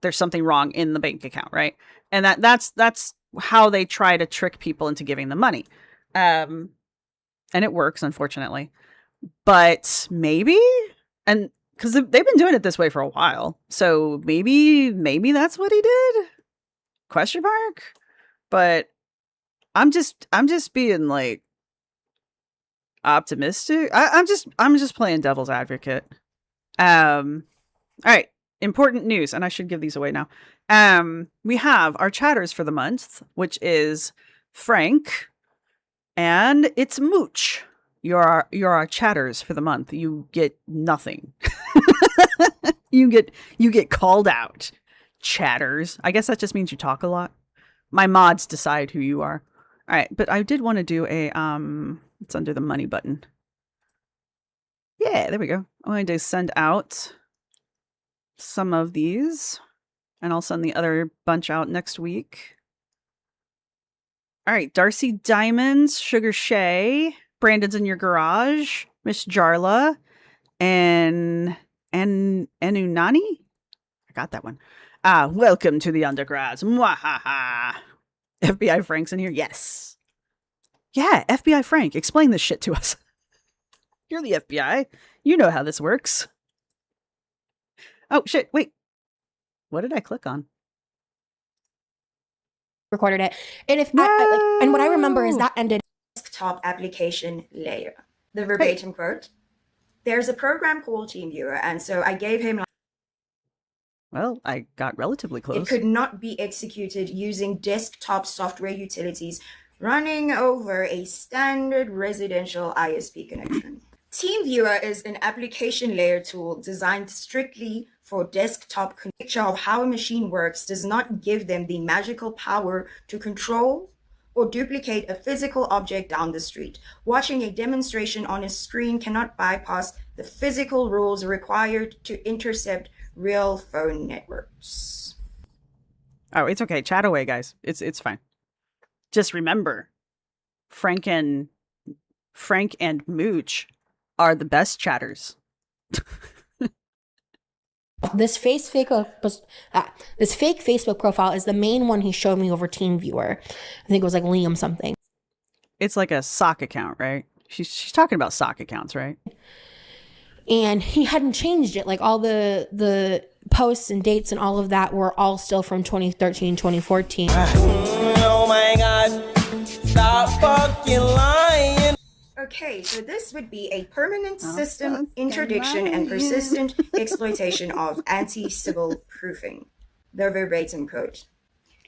[SPEAKER 1] There's something wrong in the bank account, right? And that's how they try to trick people into giving them money. And it works, unfortunately. But maybe, and because they've been doing it this way for a while. So maybe that's what he did? Question mark? But I'm just being like optimistic. I'm just playing devil's advocate. All right. Important news, and I should give these away now. We have our chatters for the month, which is Frank, and it's Mooch. You're our chatters for the month. You get nothing. You get called out, chatters. I guess that just means you talk a lot. My mods decide who you are. All right, but I did want to do a it's under the money button. Yeah, there we go. I'm going to send out some of these, and I'll send the other bunch out next week. All right, Darcy Diamonds, Sugar Shay, Brandon's in your garage, Miss Jarla, and Enunani? I got that one. Welcome to the undergrads. Mwahaha. FBI Frank's in here? Yes. Yeah, FBI Frank, explain this shit to us. You're the FBI. You know how this works. Oh, shit, wait. What did I click on?
[SPEAKER 4] Recorded it. And if and what I remember is that ended.
[SPEAKER 7] Desktop application layer. The verbatim quote. There's a program called TeamViewer, and so I gave him.
[SPEAKER 1] Well, I got relatively close.
[SPEAKER 7] It could not be executed using desktop software utilities running over a standard residential ISP connection. TeamViewer is an application layer tool designed strictly for desktop. Picture of how a machine works does not give them the magical power to control or duplicate a physical object down the street. Watching a demonstration on a screen cannot bypass the physical rules required to intercept real phone networks.
[SPEAKER 1] Oh, it's okay. Chat away, guys. It's fine. Just remember, Frank and Mooch are the best chatters.
[SPEAKER 4] This fake Facebook profile is the main one he showed me over TeamViewer. I think it was like Liam something.
[SPEAKER 1] It's like a sock account, right? She's talking about sock accounts, right?
[SPEAKER 4] And he hadn't changed it. Like all the posts and dates and all of that were all still from 2013, 2014.
[SPEAKER 2] Oh my God, stop fucking lying.
[SPEAKER 7] Okay, so this would be a permanent system interdiction and persistent exploitation of anti-Sybil proofing. The verbatim quote.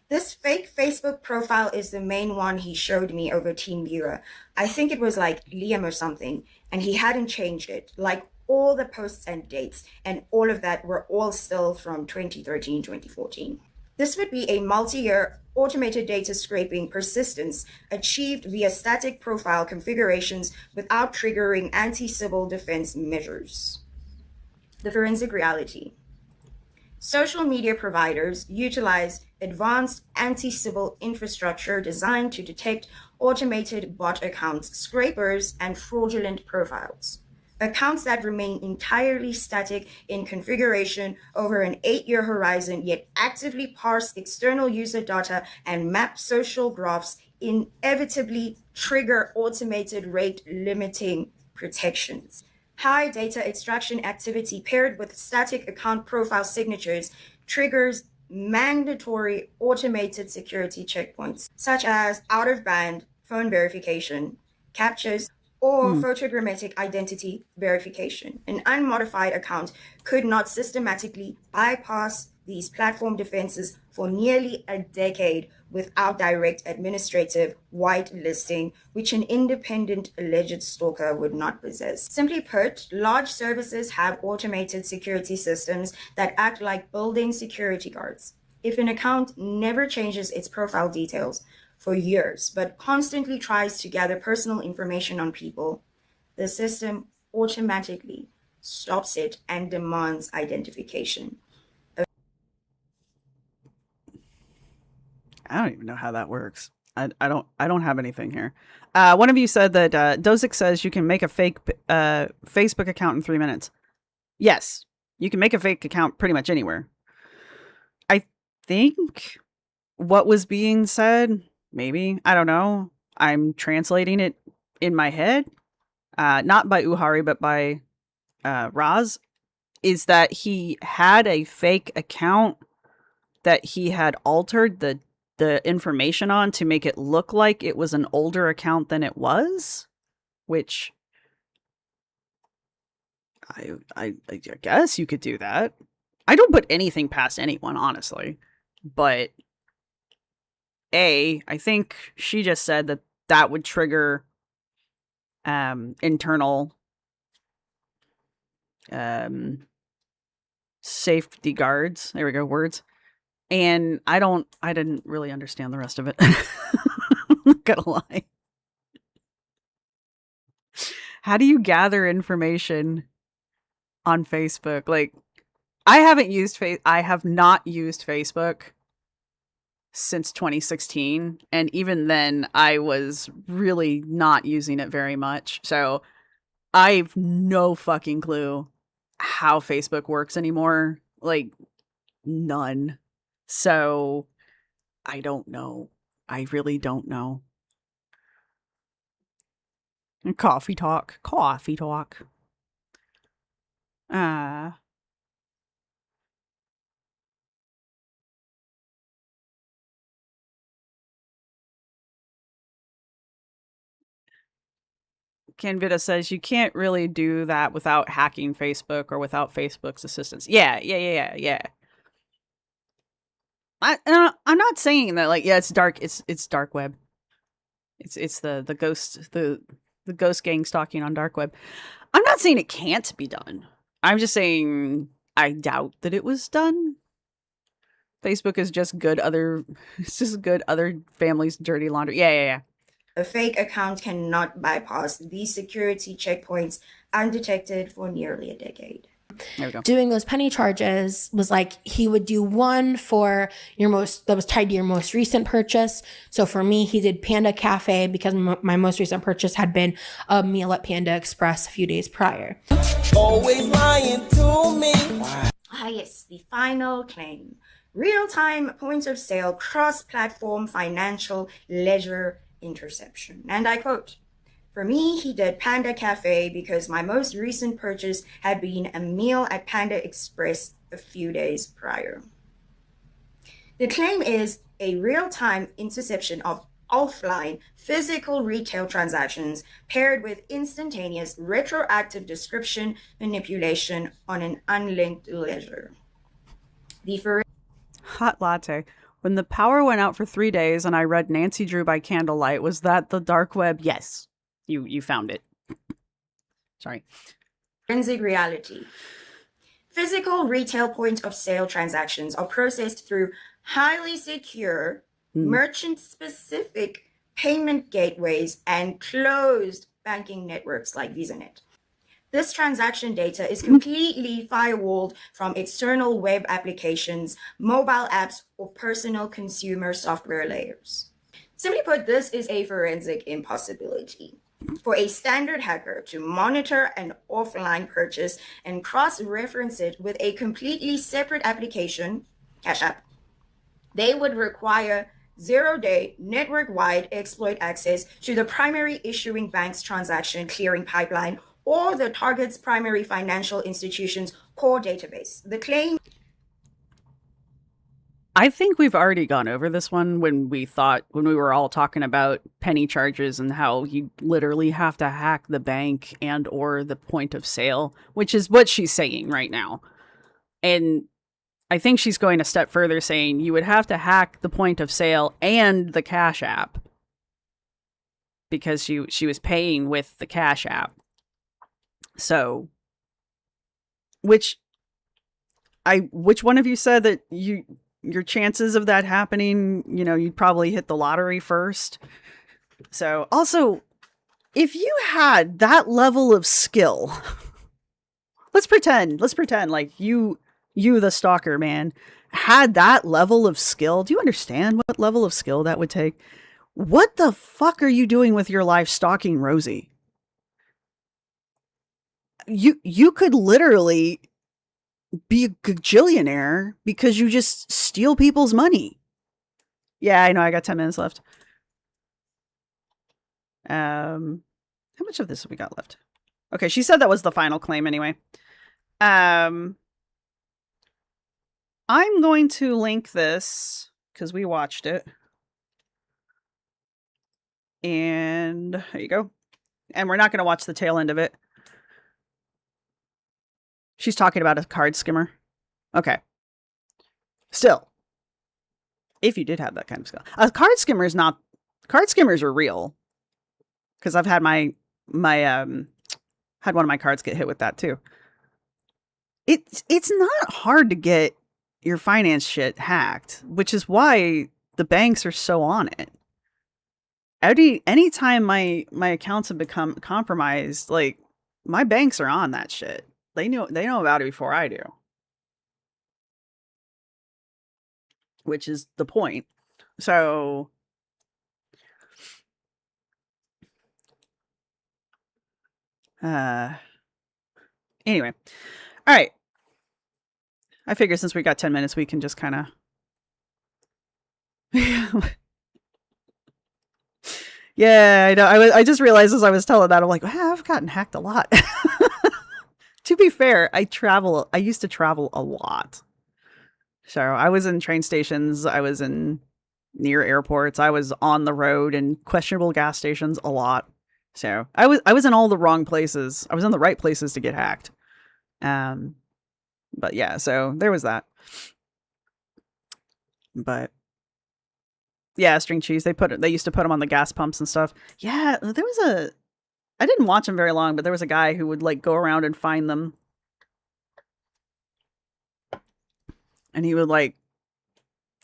[SPEAKER 7] This fake Facebook profile is the main one he showed me over TeamViewer. I think it was like Liam or something, and he hadn't changed it. Like all the posts and dates and all of that were all still from 2013, 2014. This would be a multi-year automated data scraping persistence achieved via static profile configurations without triggering anti-Sybil defense measures. The forensic reality. Social media providers utilize advanced anti-Sybil infrastructure designed to detect automated bot accounts, scrapers, and fraudulent profiles. Accounts that remain entirely static in configuration over an 8-year horizon, yet actively parse external user data and map social graphs, inevitably trigger automated rate limiting protections. High data extraction activity paired with static account profile signatures triggers mandatory automated security checkpoints, such as out-of-band phone verification, captures, or photogrammetric identity verification. An unmodified account could not systematically bypass these platform defenses for nearly a decade without direct administrative whitelisting, which an independent alleged stalker would not possess. Simply put, large services have automated security systems that act like building security guards. If an account never changes its profile details for years, but constantly tries to gather personal information on people, the system automatically stops it and demands identification.
[SPEAKER 1] I don't even know how that works. I don't have anything here. One of you said that Dozik says you can make a fake Facebook account in 3 minutes. Yes, you can make a fake account pretty much anywhere. I think what was being said, maybe, I don't know. I'm translating it in my head, not by Uhari, but by Roz, is that he had a fake account that he had altered the information on to make it look like it was an older account than it was, which I guess you could do that. I don't put anything past anyone, honestly, but I think she just said that that would trigger internal safety guards. There we go, words. And I didn't really understand the rest of it. I'm not gonna lie. How do you gather information on Facebook? Like, I have not used Facebook since 2016, and even then I was really not using it very much. So I've no fucking clue how Facebook works anymore. Like, none. So I don't know. I really don't know. Coffee talk. Coffee talk. Canvita says you can't really do that without hacking Facebook or without Facebook's assistance. Yeah. I'm not saying that, like, yeah, it's dark. It's dark web. It's the ghost gang stalking on dark web. I'm not saying it can't be done. I'm just saying I doubt that it was done. Facebook is just good other families' dirty laundry. Yeah.
[SPEAKER 7] A fake account cannot bypass these security checkpoints undetected for nearly a decade.
[SPEAKER 1] There we go.
[SPEAKER 4] Doing those penny charges was like he would do one for that was tied to your most recent purchase. So for me, he did Panda Cafe because my most recent purchase had been a meal at Panda Express a few days prior.
[SPEAKER 2] Always lying to me.
[SPEAKER 7] Yes, the final claim. Real-time point of sale cross-platform financial ledger interception. And I quote, "For me, he did Panda Cafe because my most recent purchase had been a meal at Panda Express a few days prior." The claim is a real-time interception of offline physical retail transactions paired with instantaneous retroactive description manipulation on an unlinked ledger. The
[SPEAKER 1] Hot latte. When the power went out for 3 days and I read Nancy Drew by candlelight, was that the dark web? Yes. You found it. Sorry.
[SPEAKER 7] forensic reality. Physical retail point of sale transactions are processed through highly secure, merchant-specific payment gateways and closed banking networks like VisaNet. This transaction data is completely firewalled from external web applications, mobile apps, or personal consumer software layers. Simply put, this is a forensic impossibility. For a standard hacker to monitor an offline purchase and cross-reference it with a completely separate application, Cash App, they would require zero-day network-wide exploit access to the primary issuing bank's transaction clearing pipeline or the target's primary financial institution's core database. The claim...
[SPEAKER 1] I think we've already gone over this one when we were all talking about penny charges and how you literally have to hack the bank and or the point of sale, which is what she's saying right now. And I think she's going a step further, saying you would have to hack the point of sale and the Cash App because she was paying with the Cash App. So, which one of you said that your chances of that happening, you'd probably hit the lottery first. So also, if you had that level of skill, let's pretend like you the stalker man had that level of skill. Do you understand what level of skill that would take? What the fuck are you doing with your life stalking Rosee? You could literally be a gajillionaire because you just steal people's money. Yeah, I know. I got 10 minutes left. How much of this have we got left? Okay, she said that was the final claim anyway. I'm going to link this because we watched it. And there you go. And we're not going to watch the tail end of it. She's talking about a card skimmer. Okay. Still, if you did have that kind of skill. A card skimmer is not... Card skimmers are real. Because I've had had one of my cards get hit with that too. it's not hard to get your finance shit hacked, which is why the banks are so on it. Anytime my accounts have become compromised, like my banks are on that shit. They know about it before I do. Which is the point. So anyway. All right. I figure since we got 10 minutes, we can just kind of Yeah, I know. I just realized as I was telling that, I'm like, wow, I've gotten hacked a lot. To be fair, I used to travel a lot. So I was in train stations, I was in near airports, I was on the road in questionable gas stations a lot. So I was in all the wrong places. I was in the right places to get hacked. But yeah, so there was that. But yeah, string cheese. They used to put them on the gas pumps and stuff. Yeah, I didn't watch him very long, but there was a guy who would like go around and find them. And he would like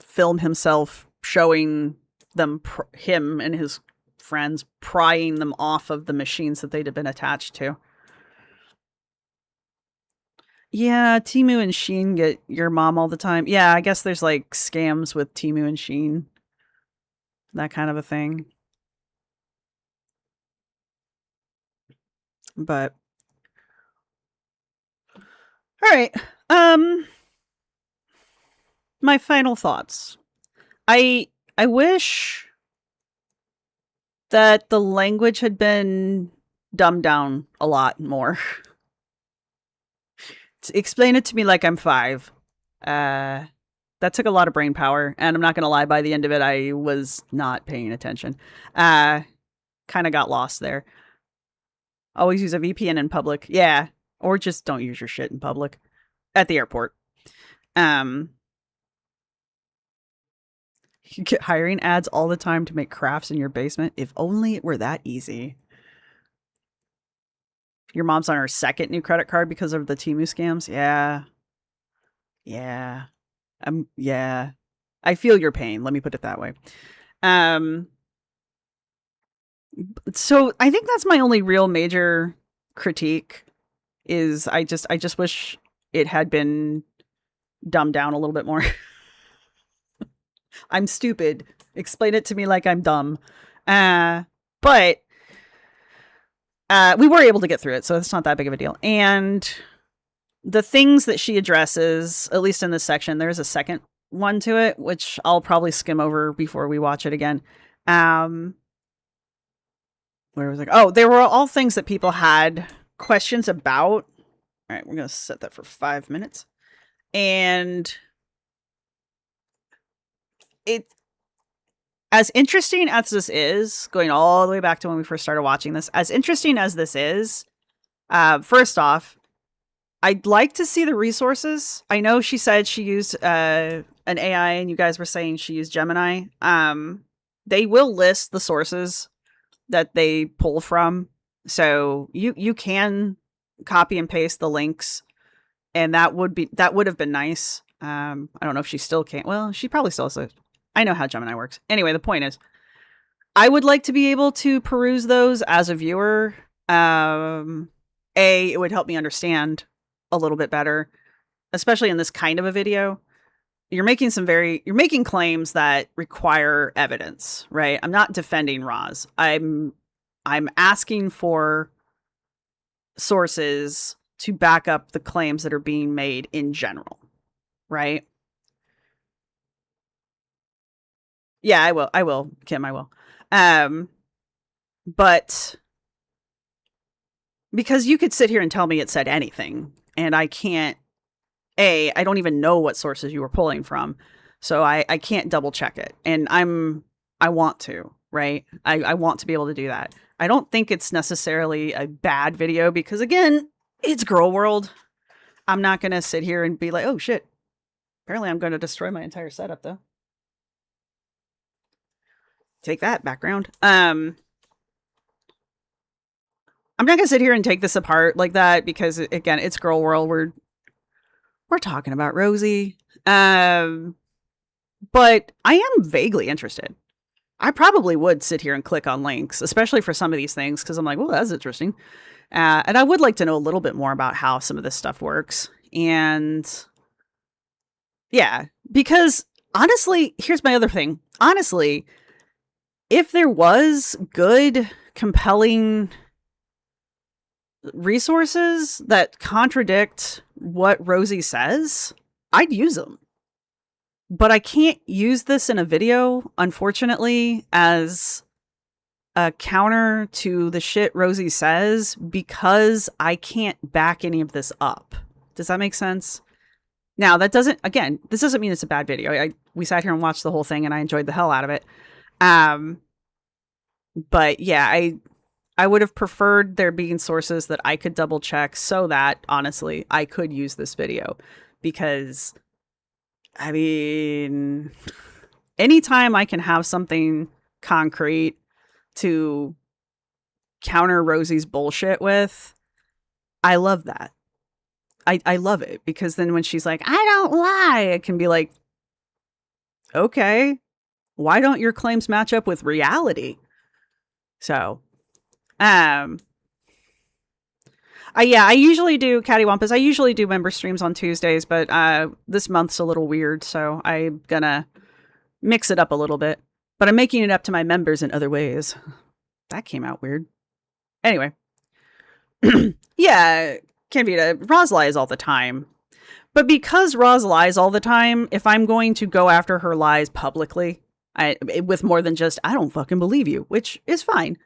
[SPEAKER 1] film himself showing them, him and his friends prying them off of the machines that they'd have been attached to. Yeah, Temu and Shein get your mom all the time. Yeah, I guess there's like scams with Temu and Shein. That kind of a thing. But all right. My final thoughts. I wish that the language had been dumbed down a lot more. Explain it to me like I'm 5. That took a lot of brain power, and I'm not gonna lie, by the end of it I was not paying attention. Kind of got lost there. Always use a VPN in public. Yeah. Or just don't use your shit in public. At the airport. You get hiring ads all the time to make crafts in your basement. If only it were that easy. Your mom's on her second new credit card because of the Temu scams. Yeah. Yeah. Yeah. I feel your pain. Let me put it that way. So I think that's my only real major critique is I just wish it had been dumbed down a little bit more. I'm stupid. Explain it to me like I'm dumb. But we were able to get through it, so it's not that big of a deal. And the things that she addresses, at least in this section, there's a second one to it, which I'll probably skim over before we watch it again. Where was it? Oh, they were all things that people had questions about. All right, we're going to set that for 5 minutes. And it, as interesting as this is, going all the way back to when we first started watching this, as interesting as this is, first off, I'd like to see the resources. I know she said she used an AI, and you guys were saying she used Gemini. They will list the sources that they pull from, so you can copy and paste the links, and that would have been nice. I don't know if she still can't. Well, she probably still has. I know how Gemini works. Anyway, the point is, I would like to be able to peruse those as a viewer. It would help me understand a little bit better, especially in this kind of a video. You're making claims that require evidence, right? I'm not defending Roz. I'm asking for sources to back up the claims that are being made in general, right? Yeah, I will, Kim, I will. But because you could sit here and tell me it said anything, and I can't, I don't even know what sources you were pulling from. So I can't double check it. And I want to, right? I want to be able to do that. I don't think it's necessarily a bad video because, again, it's Girl World. I'm not going to sit here and be like, oh shit. Apparently I'm going to destroy my entire setup though. Take that, background. I'm not going to sit here and take this apart like that because, again, it's Girl World. we're talking about Rosee. But I am vaguely interested. I probably would sit here and click on links, especially for some of these things, because I'm like, well, that's interesting. And I would like to know a little bit more about how some of this stuff works. And yeah, because honestly, here's my other thing. Honestly, if there was good, compelling resources that contradict what Rosee says, I'd use them. But I can't use this in a video, unfortunately, as a counter to the shit Rosee says, because I can't back any of this up. Does that make sense? Now, this doesn't mean it's a bad video. We sat here and watched the whole thing and I enjoyed the hell out of it. But yeah, I would have preferred there being sources that I could double check so that, honestly, I could use this video. Because, I mean, anytime I can have something concrete to counter Rosee's bullshit with, I love that. I love it, because then when she's like, I don't lie, it can be like, okay, why don't your claims match up with reality? So, I usually do Cattywampus. I usually do member streams on Tuesdays, but this month's a little weird, so I'm gonna mix it up a little bit. But I'm making it up to my members in other ways. That came out weird. Anyway. Yeah, Canvita, Roz lies all the time. But because Roz lies all the time, if I'm going to go after her lies publicly, with more than just, I don't fucking believe you, which is fine.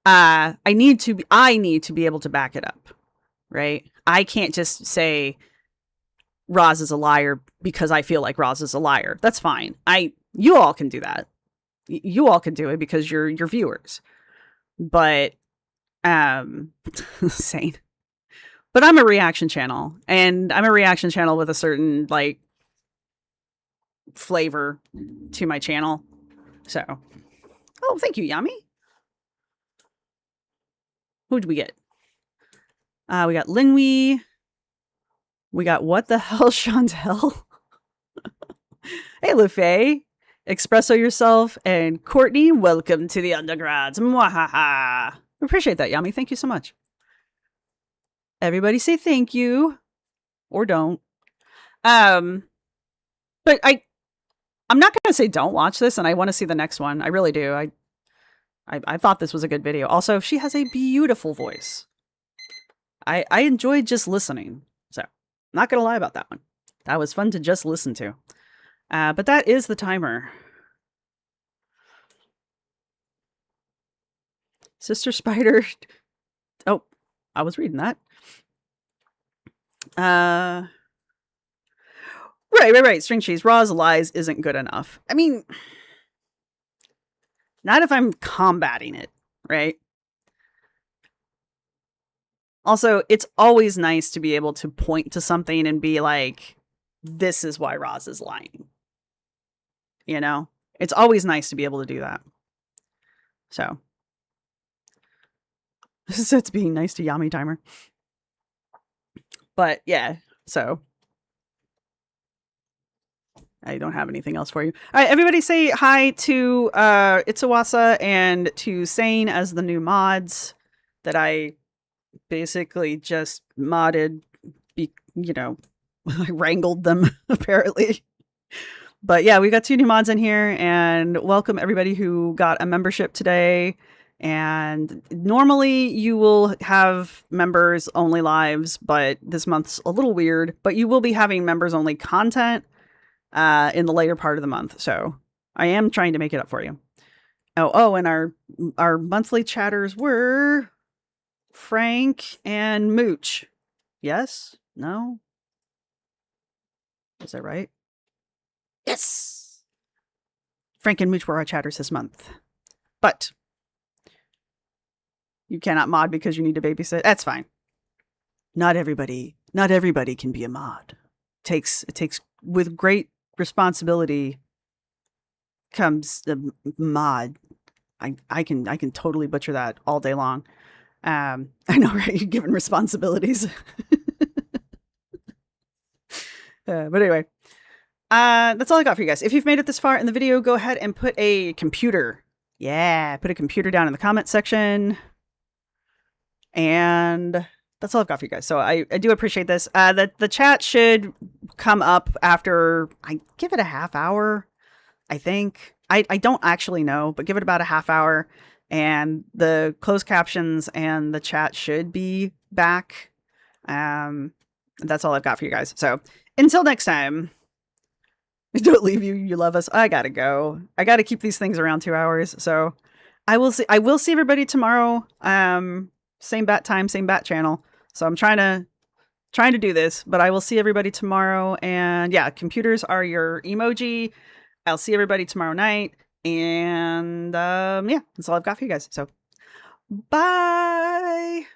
[SPEAKER 1] I need to be able to back it up, right? I can't just say Roz is a liar because I feel like Roz is a liar. That's fine. You all can do that. You all can do it because you're viewers. But, sane. But I'm a reaction channel, and I'm a reaction channel with a certain, like, flavor to my channel. So, oh, thank you, Yami. Who'd we get? We got Linwee. We got What the Hell, Chantel. Hey, LeFay. Espresso Yourself. And Courtney, welcome to the undergrads. Mwahaha. Appreciate that, Yami. Thank you so much. Everybody say thank you. Or don't. But I'm not going to say don't watch this, and I want to see the next one. I really do. I thought this was a good video. Also, she has a beautiful voice. I enjoyed just listening. So, not going to lie about that one. That was fun to just listen to. But that is the timer. Sister Spider. Oh, I was reading that. Right. String cheese. Raw's lies isn't good enough. I mean, not if I'm combating it, right? Also, it's always nice to be able to point to something and be like, this is why Roz is lying. You know? It's always nice to be able to do that. So. It's being nice to Yami Timer. But, yeah. So. I don't have anything else for you. All right, everybody say hi to Itsawasa and to Sane as the new mods that I basically just modded. I wrangled them, apparently. But yeah, we got 2 new mods in here, and welcome everybody who got a membership today. And normally you will have members only lives, but this month's a little weird. But you will be having members only content in the later part of the month. So I am trying to make it up for you. Oh, and our monthly chatters were Frank and Mooch. Yes? No? Is that right? Yes! Frank and Mooch were our chatters this month. But you cannot mod because you need to babysit. That's fine. Not everybody can be a mod. It takes with great responsibility comes a mod. I can totally butcher that all day long. I know, right? Given responsibilities. But anyway, that's all I got for you guys. If you've made it this far in the video, go ahead and put a computer. Yeah, put a computer down in the comment section. And that's all I've got for you guys. So I do appreciate this. The chat should come up after I give it a half hour, I think. I don't actually know, but give it about a half hour. And the closed captions and the chat should be back. That's all I've got for you guys. So until next time, don't leave you. You love us. I gotta go. I gotta keep these things around 2 hours. So I will see everybody tomorrow. Same bat time, same bat channel. So I'm trying to do this, but I will see everybody tomorrow. And yeah, computers are your emoji. I'll see everybody tomorrow night. And yeah, that's all I've got for you guys. So bye.